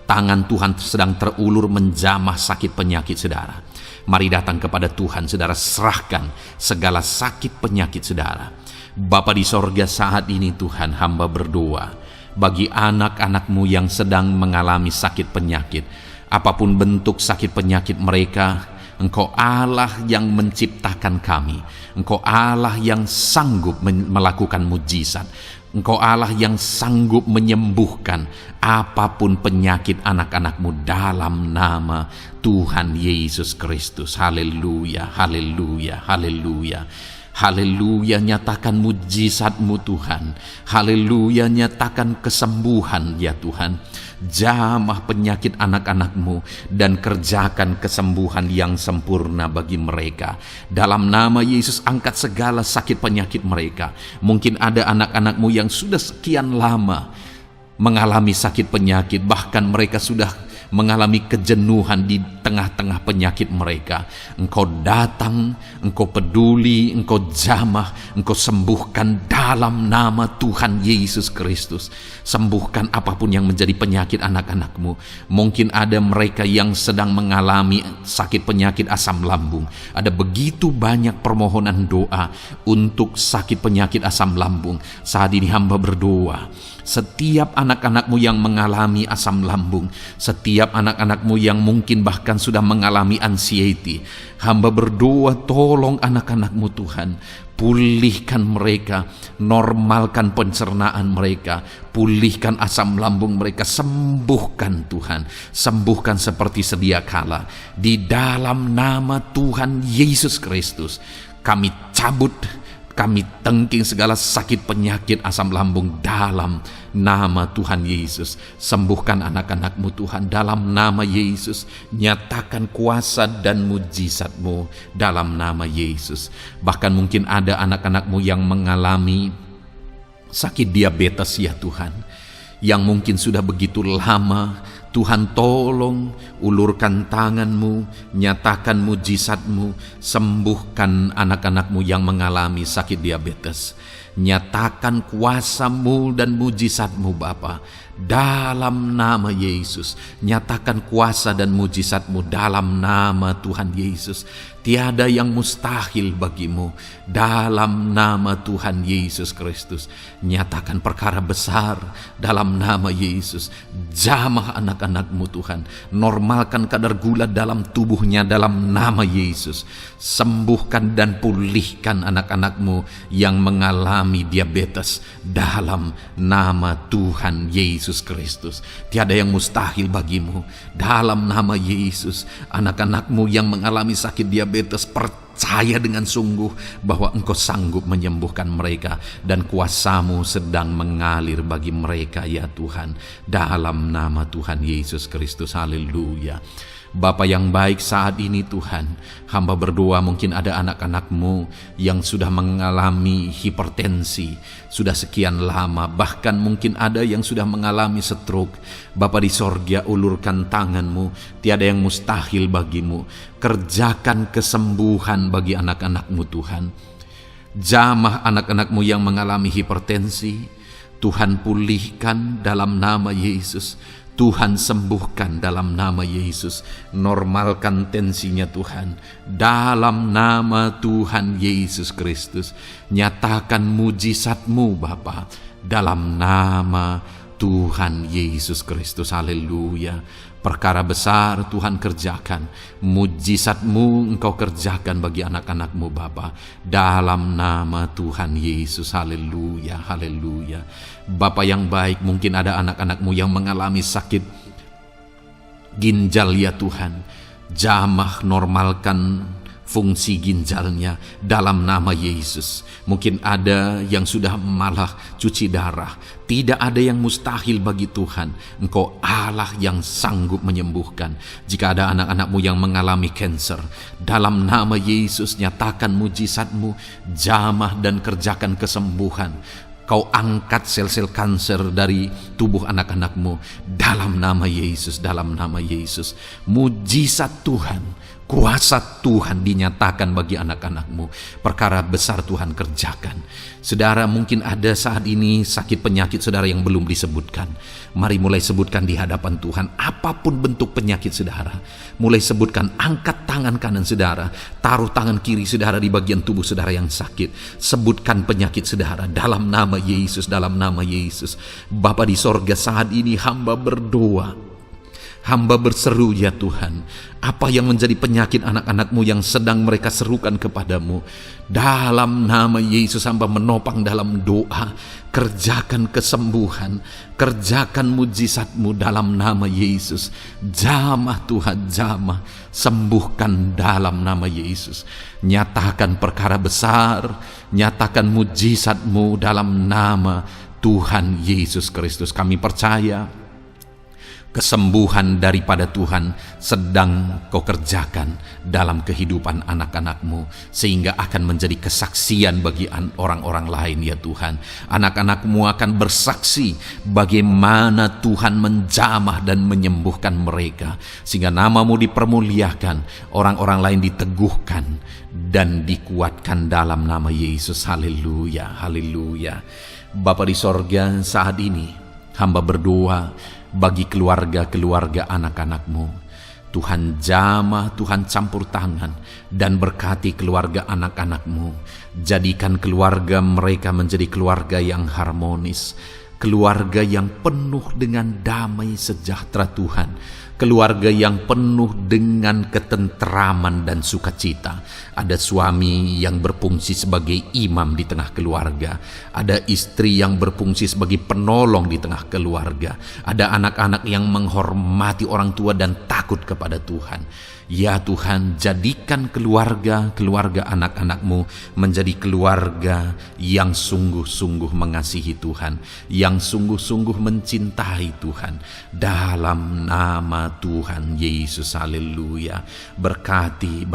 Tangan Tuhan sedang terulur menjamah sakit penyakit saudara. Mari datang kepada Tuhan saudara, serahkan segala sakit penyakit saudara. Bapa di sorga, saat ini Tuhan hamba berdoa bagi anak-anak-Mu yang sedang mengalami sakit penyakit. Apapun bentuk sakit penyakit mereka, Engkau Allah yang menciptakan kami. Engkau Allah yang sanggup melakukan mujizat. Engkau Allah yang sanggup menyembuhkan apapun penyakit anak-anak-Mu dalam nama Tuhan Yesus Kristus. Haleluya, haleluya, haleluya. Haleluya, nyatakan mujizat-Mu Tuhan. Haleluya, nyatakan kesembuhan ya Tuhan. Jamah penyakit anak-anak-Mu dan kerjakan kesembuhan yang sempurna bagi mereka. Dalam nama Yesus, angkat segala sakit penyakit mereka. Mungkin ada anak-anak-Mu yang sudah sekian lama mengalami sakit penyakit, bahkan mereka sudah mengalami kejenuhan di tengah-tengah penyakit mereka. Engkau datang, Engkau peduli, Engkau jamah, Engkau sembuhkan dalam nama Tuhan Yesus Kristus. Sembuhkan apapun yang menjadi penyakit anak-anak-Mu. Mungkin ada mereka yang sedang mengalami sakit penyakit asam lambung. Ada begitu banyak permohonan doa untuk sakit penyakit asam lambung. Saat ini hamba berdoa, setiap anak-anak-Mu yang mengalami asam lambung, setiap anak-anak-Mu yang mungkin bahkan sudah mengalami anxiety, hamba berdoa, tolong anak-anak-Mu Tuhan, pulihkan mereka, normalkan pencernaan mereka, pulihkan asam lambung mereka, sembuhkan Tuhan, sembuhkan seperti sedia kala. Di dalam nama Tuhan Yesus Kristus, kami cabut, kami tengking segala sakit penyakit asam lambung dalam nama Tuhan Yesus. Sembuhkan anak-anak-Mu Tuhan dalam nama Yesus. Nyatakan kuasa dan mujizat-Mu dalam nama Yesus. Bahkan mungkin ada anak-anak-Mu yang mengalami sakit diabetes ya Tuhan, yang mungkin sudah begitu lama. Tuhan tolong, ulurkan tangan-Mu, nyatakan mujizat-Mu, sembuhkan anak-anak-Mu yang mengalami sakit diabetes. Nyatakan kuasa-Mu dan mujizat-Mu Bapa, dalam nama Yesus. Nyatakan kuasa dan mujizat-Mu dalam nama Tuhan Yesus. Tiada yang mustahil bagi-Mu, dalam nama Tuhan Yesus Kristus. Nyatakan perkara besar dalam nama Yesus. Jamah anak-anak-Mu Tuhan, normalkan kadar gula dalam tubuhnya dalam nama Yesus. Sembuhkan dan pulihkan anak-anak-Mu yang mengalami diabetes dalam nama Tuhan Yesus Kristus. Tiada yang mustahil bagi-Mu, dalam nama Yesus. Anak-anak-Mu yang mengalami sakit diabetes, percaya dengan sungguh bahwa Engkau sanggup menyembuhkan mereka, dan kuasa-Mu sedang mengalir bagi mereka ya Tuhan, dalam nama Tuhan Yesus Kristus. Haleluya. Bapa yang baik, saat ini Tuhan, hamba berdoa mungkin ada anak-anak-Mu yang sudah mengalami hipertensi, sudah sekian lama, bahkan mungkin ada yang sudah mengalami stroke. Bapa di sorga, ulurkan tangan-Mu, tiada yang mustahil bagi-Mu. Kerjakan kesembuhan bagi anak-anak-Mu Tuhan. Jamah anak-anak-Mu yang mengalami hipertensi, Tuhan pulihkan dalam nama Yesus. Tuhan sembuhkan dalam nama Yesus. Normalkan tensinya Tuhan dalam nama Tuhan Yesus Kristus. Nyatakan mujizat-Mu Bapa dalam nama Tuhan Yesus Kristus. Haleluya. Perkara besar Tuhan kerjakan, mujizat-Mu Engkau kerjakan bagi anak-anak-Mu Bapa dalam nama Tuhan Yesus. Haleluya, haleluya. Bapa yang baik, mungkin ada anak-anak-Mu yang mengalami sakit ginjal ya Tuhan. Jamah, normalkan fungsi ginjalnya dalam nama Yesus. Mungkin ada yang sudah malah cuci darah. Tidak ada yang mustahil bagi Tuhan. Engkau Allah yang sanggup menyembuhkan. Jika ada anak-anak-Mu yang mengalami kanker, dalam nama Yesus nyatakan mujizat-Mu, jamah dan kerjakan kesembuhan. Kau angkat sel-sel kanker dari tubuh anak-anak-Mu dalam nama Yesus, dalam nama Yesus. Mujizat Tuhan, kuasa Tuhan dinyatakan bagi anak-anak-Mu. Perkara besar Tuhan kerjakan. Saudara, mungkin ada saat ini sakit penyakit saudara yang belum disebutkan. Mari mulai sebutkan di hadapan Tuhan. Apapun bentuk penyakit saudara, mulai sebutkan. Angkat tangan kanan saudara, taruh tangan kiri saudara di bagian tubuh saudara yang sakit. Sebutkan penyakit saudara dalam nama Yesus, dalam nama Yesus. Bapa di sorga, saat ini hamba berdoa, hamba berseru ya Tuhan, apa yang menjadi penyakit anak-anak-Mu yang sedang mereka serukan kepadamu, dalam nama Yesus hamba menopang dalam doa. Kerjakan kesembuhan, kerjakan mujizat-Mu dalam nama Yesus. Jamah Tuhan, jamah, sembuhkan dalam nama Yesus. Nyatakan perkara besar, nyatakan mujizat-Mu dalam nama Tuhan Yesus Kristus. Kami percaya kesembuhan daripada Tuhan sedang Kau kerjakan dalam kehidupan anak-anak-Mu, sehingga akan menjadi kesaksian bagi orang-orang lain ya Tuhan. Anak-anak-Mu akan bersaksi bagaimana Tuhan menjamah dan menyembuhkan mereka, sehingga nama-Mu dipermuliakan, orang-orang lain diteguhkan dan dikuatkan dalam nama Yesus. Haleluya, haleluya. Bapa di sorga, saat ini hamba berdoa bagi keluarga-keluarga anak-anak-Mu. Tuhan jamah, Tuhan campur tangan dan berkati keluarga anak-anak-Mu. Jadikan keluarga mereka menjadi keluarga yang harmonis, keluarga yang penuh dengan damai sejahtera Tuhan, keluarga yang penuh dengan ketenteraman dan sukacita. Ada suami yang berfungsi sebagai imam di tengah keluarga, ada istri yang berfungsi sebagai penolong di tengah keluarga, ada anak-anak yang menghormati orang tua dan takut kepada Tuhan. Ya Tuhan, jadikan keluarga anak-anak-Mu menjadi keluarga yang sungguh-sungguh mengasihi Tuhan, yang sungguh-sungguh mencintai Tuhan, dalam nama Tuhan Yesus. Haleluya. Berkati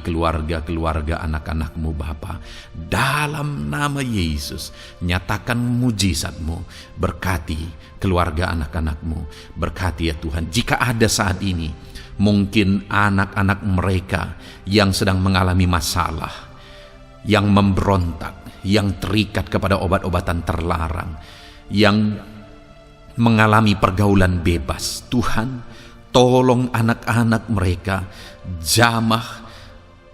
keluarga anak-anak-Mu Bapa, dalam nama Yesus. Nyatakan mujizat-Mu, berkati keluarga anak-anak-Mu, berkati ya Tuhan. Jika ada saat ini mungkin anak-anak mereka yang sedang mengalami masalah, yang memberontak, yang terikat kepada obat-obatan terlarang, yang mengalami pergaulan bebas, Tuhan tolong anak-anak mereka, jamah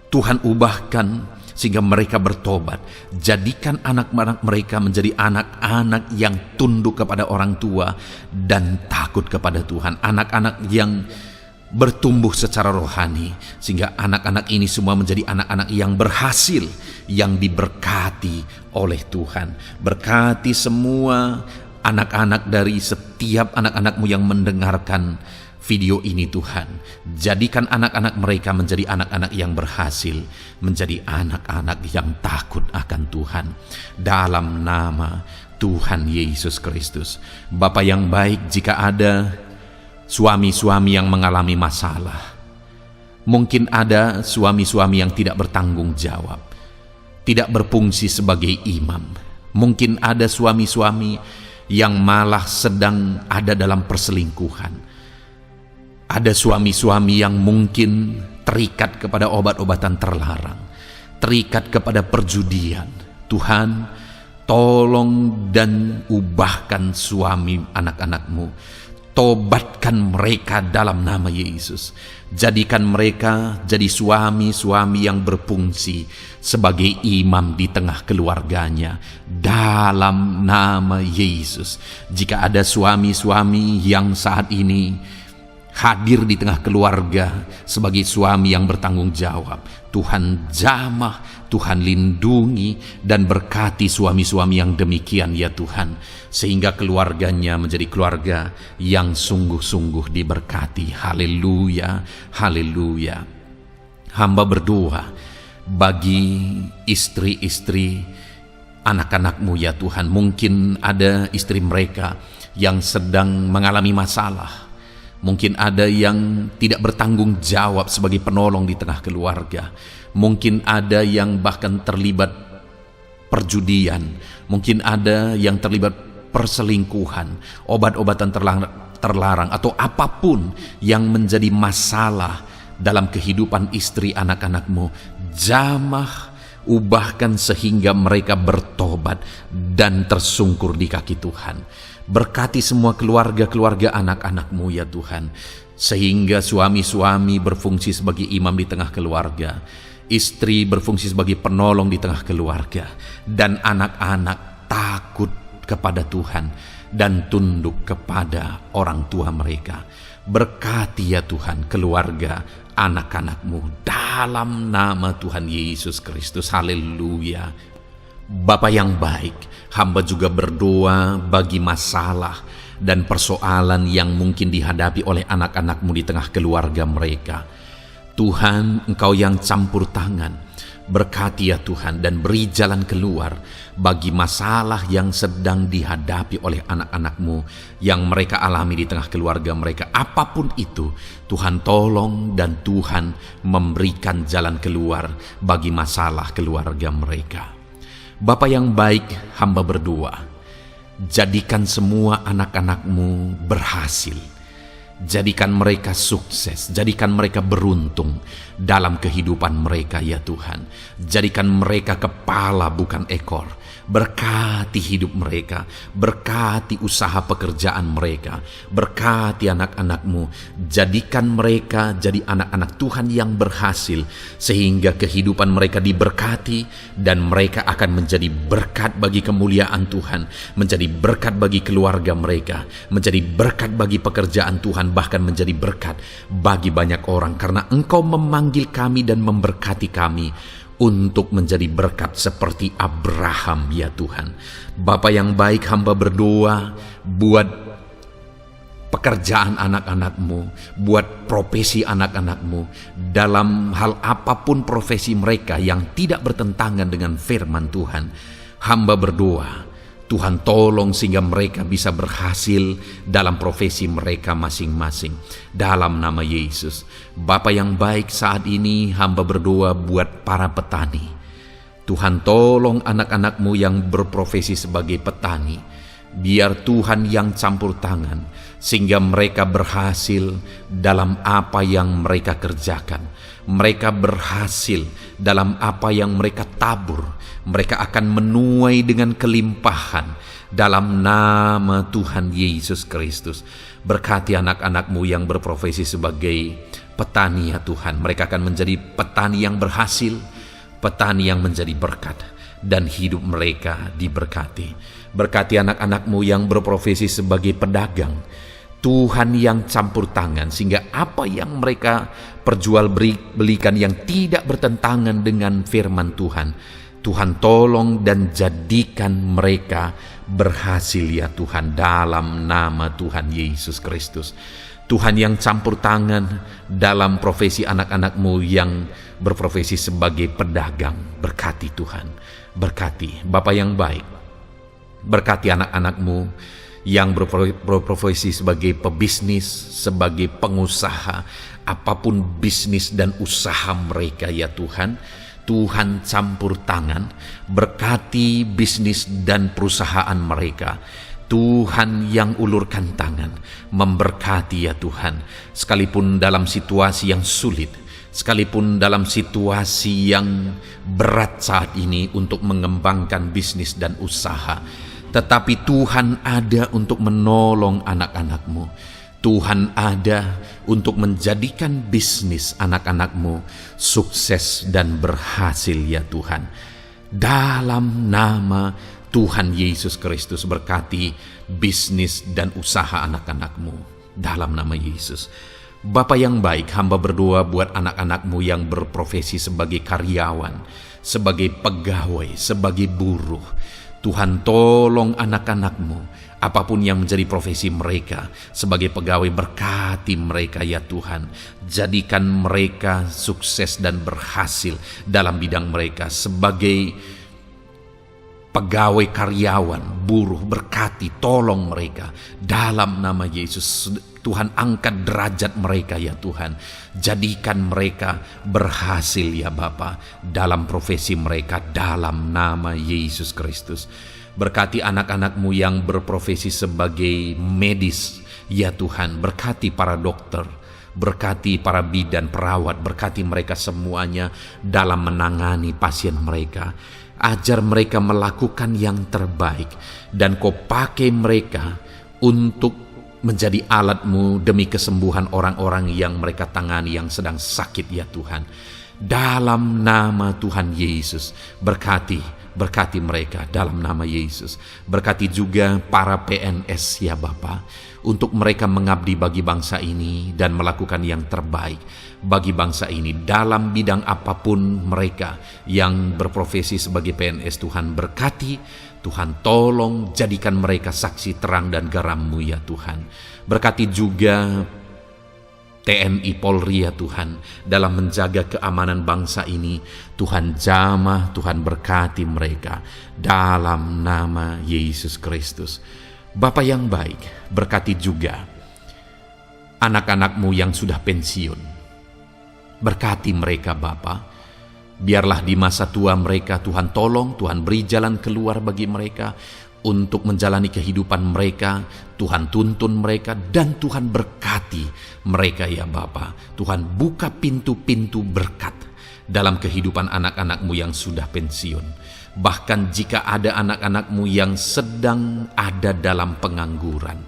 Tuhan, ubahkan sehingga mereka bertobat. Jadikan anak-anak mereka menjadi anak-anak yang tunduk kepada orang tua dan takut kepada Tuhan, anak-anak yang bertumbuh secara rohani, sehingga anak-anak ini semua menjadi anak-anak yang berhasil, yang diberkati oleh Tuhan. Berkati semua anak-anak dari setiap anak-anak-Mu yang mendengarkan video ini Tuhan. Jadikan anak-anak mereka menjadi anak-anak yang berhasil, menjadi anak-anak yang takut akan Tuhan, dalam nama Tuhan Yesus Kristus. Bapa yang baik, jika ada suami-suami yang mengalami masalah, mungkin ada suami-suami yang tidak bertanggung jawab, tidak berfungsi sebagai imam, mungkin ada suami-suami yang malah sedang ada dalam perselingkuhan, ada suami-suami yang mungkin terikat kepada obat-obatan terlarang, terikat kepada perjudian. Tuhan, tolong dan ubahkan suami anak-anak-Mu. Tobatkan mereka dalam nama Yesus. Jadikan mereka jadi suami-suami yang berfungsi sebagai imam di tengah keluarganya dalam nama Yesus. Jika ada suami-suami yang saat ini hadir di tengah keluarga sebagai suami yang bertanggung jawab, Tuhan jamah, Tuhan lindungi dan berkati suami-suami yang demikian ya Tuhan, sehingga keluarganya menjadi keluarga yang sungguh-sungguh diberkati. Haleluya, haleluya. Hamba berdoa bagi istri-istri anak-anak-Mu ya Tuhan. Mungkin ada istri mereka yang sedang mengalami masalah. Mungkin ada yang tidak bertanggung jawab sebagai penolong di tengah keluarga. Mungkin ada yang bahkan terlibat perjudian. Mungkin ada yang terlibat perselingkuhan, obat-obatan terlarang, atau apapun yang menjadi masalah dalam kehidupan istri anak-anak-Mu. Jamah, ubahkan sehingga mereka bertobat dan tersungkur di kaki Tuhan. Berkati semua keluarga-keluarga anak-anak-Mu ya Tuhan, sehingga suami-suami berfungsi sebagai imam di tengah keluarga, istri berfungsi sebagai penolong di tengah keluarga, dan anak-anak takut kepada Tuhan dan tunduk kepada orang tua mereka. Berkati ya Tuhan keluarga anak-anak-Mu dalam nama Tuhan Yesus Kristus. Haleluya. Bapa yang baik, hamba juga berdoa bagi masalah dan persoalan yang mungkin dihadapi oleh anak-anak-Mu di tengah keluarga mereka. Tuhan, Engkau yang campur tangan, berkati ya Tuhan dan beri jalan keluar bagi masalah yang sedang dihadapi oleh anak-anak-Mu yang mereka alami di tengah keluarga mereka. Apapun itu, Tuhan tolong dan Tuhan memberikan jalan keluar bagi masalah keluarga mereka. Bapa yang baik, hamba berdoa, jadikan semua anak-anak-Mu berhasil. Jadikan mereka sukses, jadikan mereka beruntung dalam kehidupan mereka ya Tuhan. Jadikan mereka kepala bukan ekor. Berkati hidup mereka, berkati usaha pekerjaan mereka, berkati anak-anak-Mu. Jadikan mereka jadi anak-anak Tuhan yang berhasil, sehingga kehidupan mereka diberkati dan mereka akan menjadi berkat bagi kemuliaan Tuhan, menjadi berkat bagi keluarga mereka, menjadi berkat bagi pekerjaan Tuhan, bahkan menjadi berkat bagi banyak orang, karena Engkau memanggil kami dan memberkati kami untuk menjadi berkat seperti Abraham ya Tuhan. Bapa yang baik, hamba berdoa buat pekerjaan anak-anak-Mu, buat profesi anak-anak-Mu, dalam hal apapun profesi mereka yang tidak bertentangan dengan firman Tuhan. Hamba berdoa Tuhan tolong sehingga mereka bisa berhasil dalam profesi mereka masing-masing dalam nama Yesus. Bapa yang baik, saat ini hamba berdoa buat para petani. Tuhan tolong anak-anak-Mu yang berprofesi sebagai petani. Biar Tuhan yang campur tangan sehingga mereka berhasil dalam apa yang mereka kerjakan. Mereka berhasil dalam apa yang mereka tabur. Mereka akan menuai dengan kelimpahan dalam nama Tuhan Yesus Kristus. Berkati anak-anak-Mu yang berprofesi sebagai petani ya Tuhan. Mereka akan menjadi petani yang berhasil, petani yang menjadi berkat, dan hidup mereka diberkati. Berkati anak-anak-Mu yang berprofesi sebagai pedagang. Tuhan yang campur tangan sehingga apa yang mereka perjualbelikan yang tidak bertentangan dengan firman Tuhan, Tuhan tolong dan jadikan mereka berhasil ya Tuhan dalam nama Tuhan Yesus Kristus. Tuhan yang campur tangan dalam profesi anak-anak-Mu yang berprofesi sebagai pedagang. Berkati Tuhan, berkati Bapa yang baik. Berkati anak-anak-Mu yang berprofesi sebagai pebisnis, sebagai pengusaha, apapun bisnis dan usaha mereka ya Tuhan. Tuhan campur tangan, berkati bisnis dan perusahaan mereka. Tuhan yang ulurkan tangan, memberkati ya Tuhan. Sekalipun dalam situasi yang sulit, Sekalipun dalam situasi yang berat saat ini untuk mengembangkan bisnis dan usaha, tetapi Tuhan ada untuk menolong anak-anak-Mu. Tuhan ada untuk menjadikan bisnis anak-anak-Mu sukses dan berhasil ya Tuhan. Dalam nama Tuhan Yesus Kristus, berkati bisnis dan usaha anak-anak-Mu. Dalam nama Yesus. Bapa yang baik, hamba berdoa buat anak-anak-Mu yang berprofesi sebagai karyawan, sebagai pegawai, sebagai buruh. Tuhan tolong anak-anak-Mu, apapun yang menjadi profesi mereka, sebagai pegawai berkati mereka ya Tuhan. Jadikan mereka sukses dan berhasil dalam bidang mereka. Sebagai pegawai karyawan, buruh, berkati, tolong mereka. Dalam nama Yesus, Tuhan angkat derajat mereka ya Tuhan. Jadikan mereka berhasil ya Bapa dalam profesi mereka dalam nama Yesus Kristus. Berkati anak-anak-Mu yang berprofesi sebagai medis ya Tuhan. Berkati para dokter, berkati para bidan, perawat, berkati mereka semuanya dalam menangani pasien mereka. Ajar mereka melakukan yang terbaik dan Kau pakai mereka untuk menjadi alat-Mu demi kesembuhan orang-orang yang mereka tangani yang sedang sakit ya Tuhan. Dalam nama Tuhan Yesus, berkati mereka dalam nama Yesus. Berkati juga para PNS ya Bapa, untuk mereka mengabdi bagi bangsa ini dan melakukan yang terbaik bagi bangsa ini dalam bidang apapun mereka yang berprofesi sebagai PNS. Tuhan berkati, Tuhan tolong jadikan mereka saksi terang dan garam-Mu ya Tuhan. Berkati juga TNI Polri ya Tuhan dalam menjaga keamanan bangsa ini. Tuhan jamah, Tuhan berkati mereka dalam nama Yesus Kristus. Bapa yang baik, berkati juga anak-anak-Mu yang sudah pensiun. Berkati mereka Bapa. Biarlah di masa tua mereka Tuhan tolong, Tuhan beri jalan keluar bagi mereka untuk menjalani kehidupan mereka. Tuhan tuntun mereka dan Tuhan berkati mereka ya Bapa. Tuhan buka pintu-pintu berkat dalam kehidupan anak-anak-Mu yang sudah pensiun. Bahkan jika ada anak-anak-Mu yang sedang ada dalam pengangguran,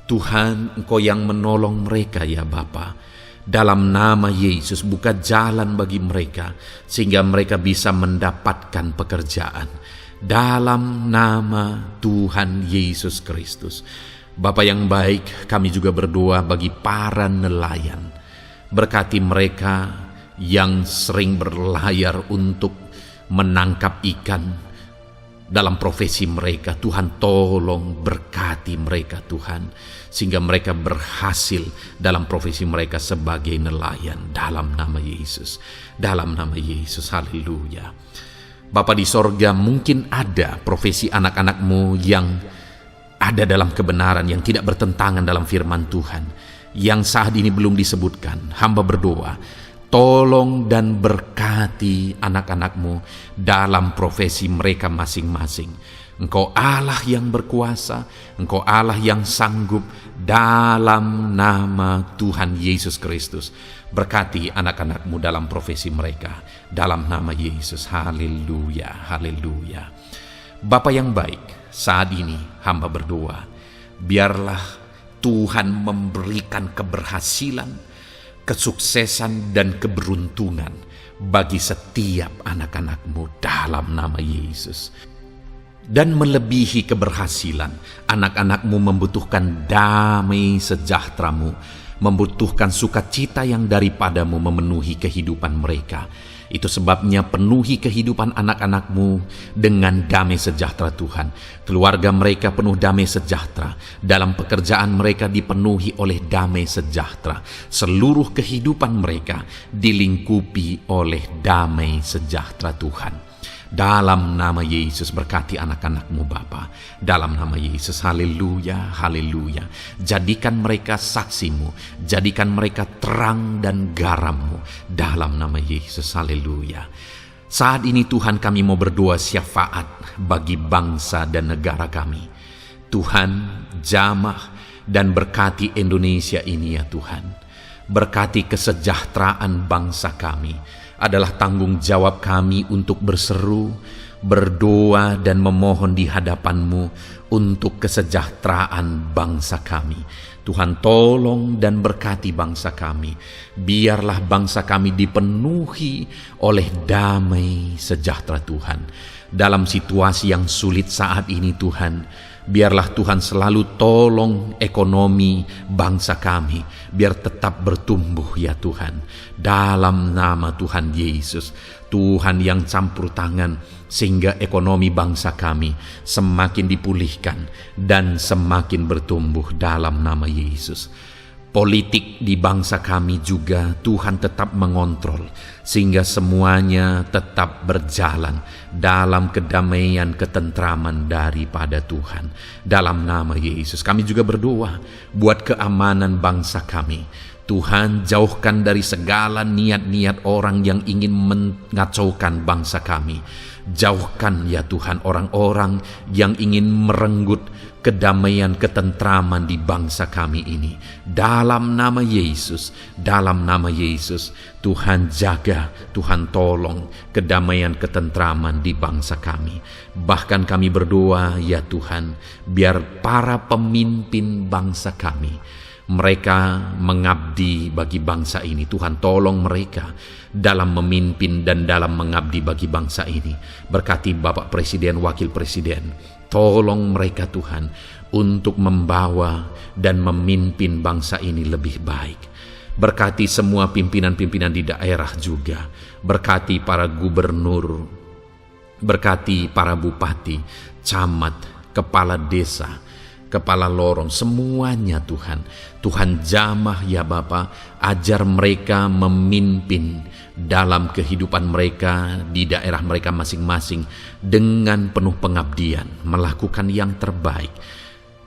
Tuhan Engkau yang menolong mereka ya Bapa. Dalam nama Yesus, buka jalan bagi mereka sehingga mereka bisa mendapatkan pekerjaan. Dalam nama Tuhan Yesus Kristus. Bapa yang baik, kami juga berdoa bagi para nelayan. Berkati mereka yang sering berlayar untuk menangkap ikan dalam profesi mereka. Tuhan tolong berkati mereka Tuhan, sehingga mereka berhasil dalam profesi mereka sebagai nelayan dalam nama Yesus. Dalam nama Yesus, haleluya. Bapa di sorga, mungkin ada profesi anak-anak-Mu yang ada dalam kebenaran, yang tidak bertentangan dalam firman Tuhan, yang saat ini belum disebutkan. Hamba berdoa, tolong dan berkati anak-anak-Mu dalam profesi mereka masing-masing. Engkau Allah yang berkuasa, Engkau Allah yang sanggup, dalam nama Tuhan Yesus Kristus. Berkati anak-anak-Mu dalam profesi mereka, dalam nama Yesus. Haleluya, haleluya. Bapa yang baik, saat ini hamba berdoa, biarlah Tuhan memberikan keberhasilan, kesuksesan dan keberuntungan bagi setiap anak-anak-Mu dalam nama Yesus. Dan melebihi keberhasilan, anak-anak-Mu membutuhkan damai sejahtera-Mu, membutuhkan sukacita yang daripada-Mu memenuhi kehidupan mereka. Itu sebabnya penuhi kehidupan anak-anak-Mu dengan damai sejahtera Tuhan. Keluarga mereka penuh damai sejahtera. Dalam pekerjaan mereka dipenuhi oleh damai sejahtera. Seluruh kehidupan mereka dilingkupi oleh damai sejahtera Tuhan. Dalam nama Yesus, berkati anak-anak-Mu Bapa. Dalam nama Yesus, haleluya, haleluya. Jadikan mereka saksi-Mu, jadikan mereka terang dan garam-Mu. Dalam nama Yesus, haleluya. Saat ini Tuhan, kami mau berdoa syafaat bagi bangsa dan negara kami. Tuhan, jamah dan berkati Indonesia ini ya Tuhan. Berkati kesejahteraan bangsa kami. Adalah tanggung jawab kami untuk berseru, berdoa dan memohon di hadapan-Mu untuk kesejahteraan bangsa kami. Tuhan, tolong dan berkati bangsa kami. Biarlah bangsa kami dipenuhi oleh damai sejahtera Tuhan. Dalam situasi yang sulit saat ini Tuhan, biarlah Tuhan selalu tolong ekonomi bangsa kami, biar tetap bertumbuh ya Tuhan. Dalam nama Tuhan Yesus, Tuhan yang campur tangan, sehingga ekonomi bangsa kami semakin dipulihkan dan semakin bertumbuh dalam nama Yesus. Politik di bangsa kami juga Tuhan tetap mengontrol, sehingga semuanya tetap berjalan dalam kedamaian, ketentraman daripada Tuhan. Dalam nama Yesus kami juga berdoa buat keamanan bangsa kami. Tuhan, jauhkan dari segala niat-niat orang yang ingin mengacaukan bangsa kami. Jauhkan ya Tuhan orang-orang yang ingin merenggut kedamaian, ketentraman di bangsa kami ini. Dalam nama Yesus, dalam nama Yesus, Tuhan jaga, Tuhan tolong kedamaian, ketentraman di bangsa kami. Bahkan kami berdoa ya Tuhan, biar para pemimpin bangsa kami, mereka mengabdi bagi bangsa ini. Tuhan tolong mereka dalam memimpin dan dalam mengabdi bagi bangsa ini. Berkati Bapak Presiden, Wakil Presiden, tolong mereka Tuhan untuk membawa dan memimpin bangsa ini lebih baik. Berkati semua pimpinan-pimpinan di daerah juga. Berkati para gubernur, berkati para bupati, camat, kepala desa, kepala lorong, semuanya Tuhan. Tuhan jamah ya Bapa, ajar mereka memimpin dalam kehidupan mereka di daerah mereka masing-masing dengan penuh pengabdian, melakukan yang terbaik,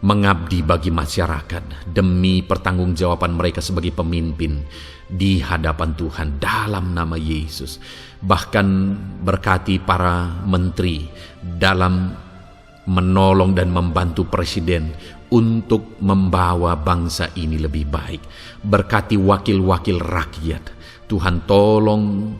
mengabdi bagi masyarakat demi pertanggungjawaban mereka sebagai pemimpin di hadapan Tuhan dalam nama Yesus. Bahkan berkati para menteri dalam menolong dan membantu presiden untuk membawa bangsa ini lebih baik. Berkati wakil-wakil rakyat. Tuhan tolong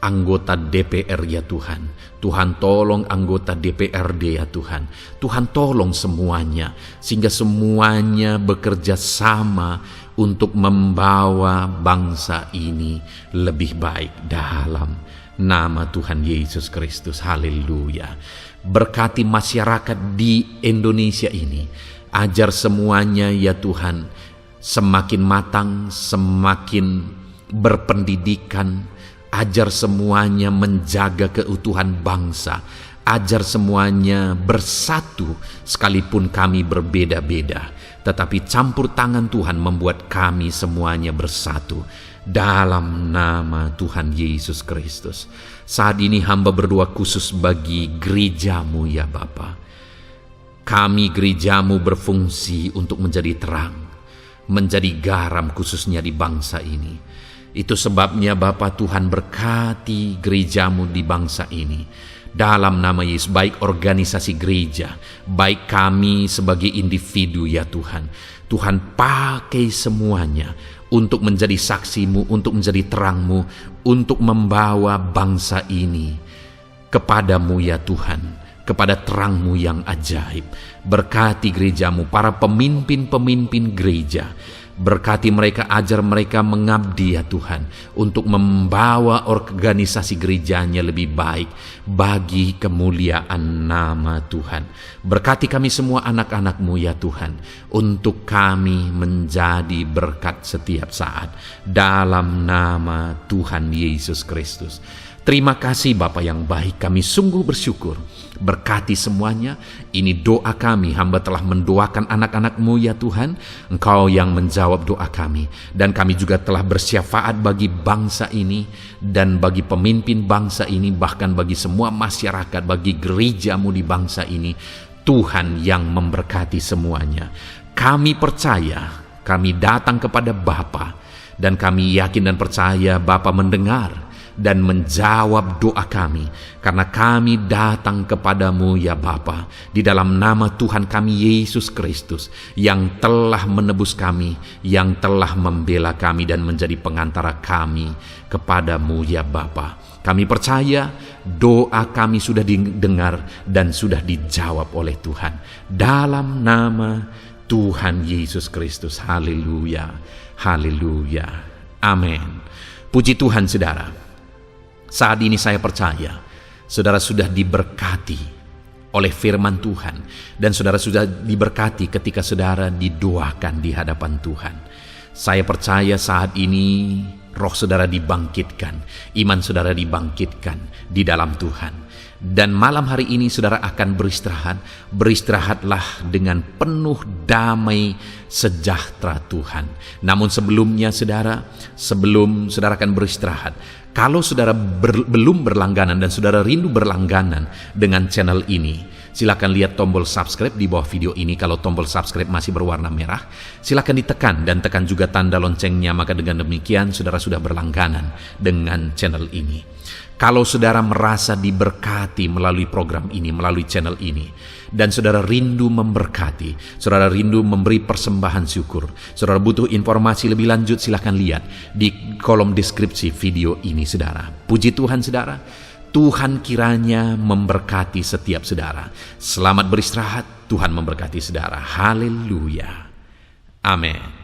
anggota DPR ya Tuhan. Tuhan tolong anggota DPRD ya Tuhan. Tuhan tolong semuanya, sehingga semuanya bekerja sama untuk membawa bangsa ini lebih baik dalam nama Tuhan Yesus Kristus. Haleluya. Berkati masyarakat di Indonesia ini. Ajar semuanya ya Tuhan semakin matang, semakin berpendidikan. Ajar semuanya menjaga keutuhan bangsa. Ajar semuanya bersatu sekalipun kami berbeda-beda. Tetapi campur tangan Tuhan membuat kami semuanya bersatu. Dalam nama Tuhan Yesus Kristus. Saat ini hamba berdoa khusus bagi gerejamu ya Bapa. Kami gerejamu berfungsi untuk menjadi terang, menjadi garam khususnya di bangsa ini. Itu sebabnya Bapa Tuhan berkati gerejamu di bangsa ini. Dalam nama Yesus, baik organisasi gereja, baik kami sebagai individu ya Tuhan. Tuhan pakai semuanya untuk menjadi saksimu, untuk menjadi terangmu, untuk membawa bangsa ini kepadamu ya Tuhan, kepada terangmu yang ajaib. Berkati gerejamu, para pemimpin-pemimpin gereja. Berkati mereka, ajar mereka mengabdi ya Tuhan, untuk membawa organisasi gerejanya lebih baik bagi kemuliaan nama Tuhan. Berkati kami semua anak-anak-Mu ya Tuhan, untuk kami menjadi berkat setiap saat. Dalam nama Tuhan Yesus Kristus. Terima kasih Bapa yang baik, kami sungguh bersyukur. Berkati semuanya. Ini doa kami, hamba telah mendoakan anak-anak-Mu ya Tuhan. Engkau yang menjawab doa kami. Dan kami juga telah bersyafaat bagi bangsa ini, dan bagi pemimpin bangsa ini, bahkan bagi semua masyarakat, bagi gereja-Mu di bangsa ini. Tuhan yang memberkati semuanya. Kami percaya, kami datang kepada Bapa, dan kami yakin dan percaya Bapa mendengar. dan menjawab doa kami, karena kami datang kepadamu ya Bapa, di dalam nama Tuhan kami Yesus Kristus, yang telah menebus kami, yang telah membela kami dan menjadi pengantara kami kepadamu ya Bapa. Kami percaya doa kami sudah didengar dan sudah dijawab oleh Tuhan. Dalam nama Tuhan Yesus Kristus. Haleluya. Haleluya. Amin. Puji Tuhan saudara. Saat ini saya percaya saudara sudah diberkati oleh firman Tuhan. Dan saudara sudah diberkati ketika saudara didoakan di hadapan Tuhan. Saya percaya saat ini roh saudara dibangkitkan, iman saudara dibangkitkan di dalam Tuhan. Dan malam hari ini saudara akan beristirahat. Beristirahatlah dengan penuh damai sejahtera Tuhan. Namun sebelumnya saudara, sebelum saudara akan beristirahat, kalau saudara belum berlangganan dan saudara rindu berlangganan dengan channel ini, silakan lihat tombol subscribe di bawah video ini. Kalau tombol subscribe masih berwarna merah, silakan ditekan dan tekan juga tanda loncengnya. Maka dengan demikian saudara sudah berlangganan dengan channel ini. Kalau saudara merasa diberkati melalui program ini, melalui channel ini, dan saudara rindu memberkati, saudara rindu memberi persembahan syukur, saudara butuh informasi lebih lanjut, silakan lihat di kolom deskripsi video ini saudara. Puji Tuhan saudara. Tuhan kiranya memberkati setiap saudara. Selamat beristirahat. Tuhan memberkati saudara. Haleluya. Amin.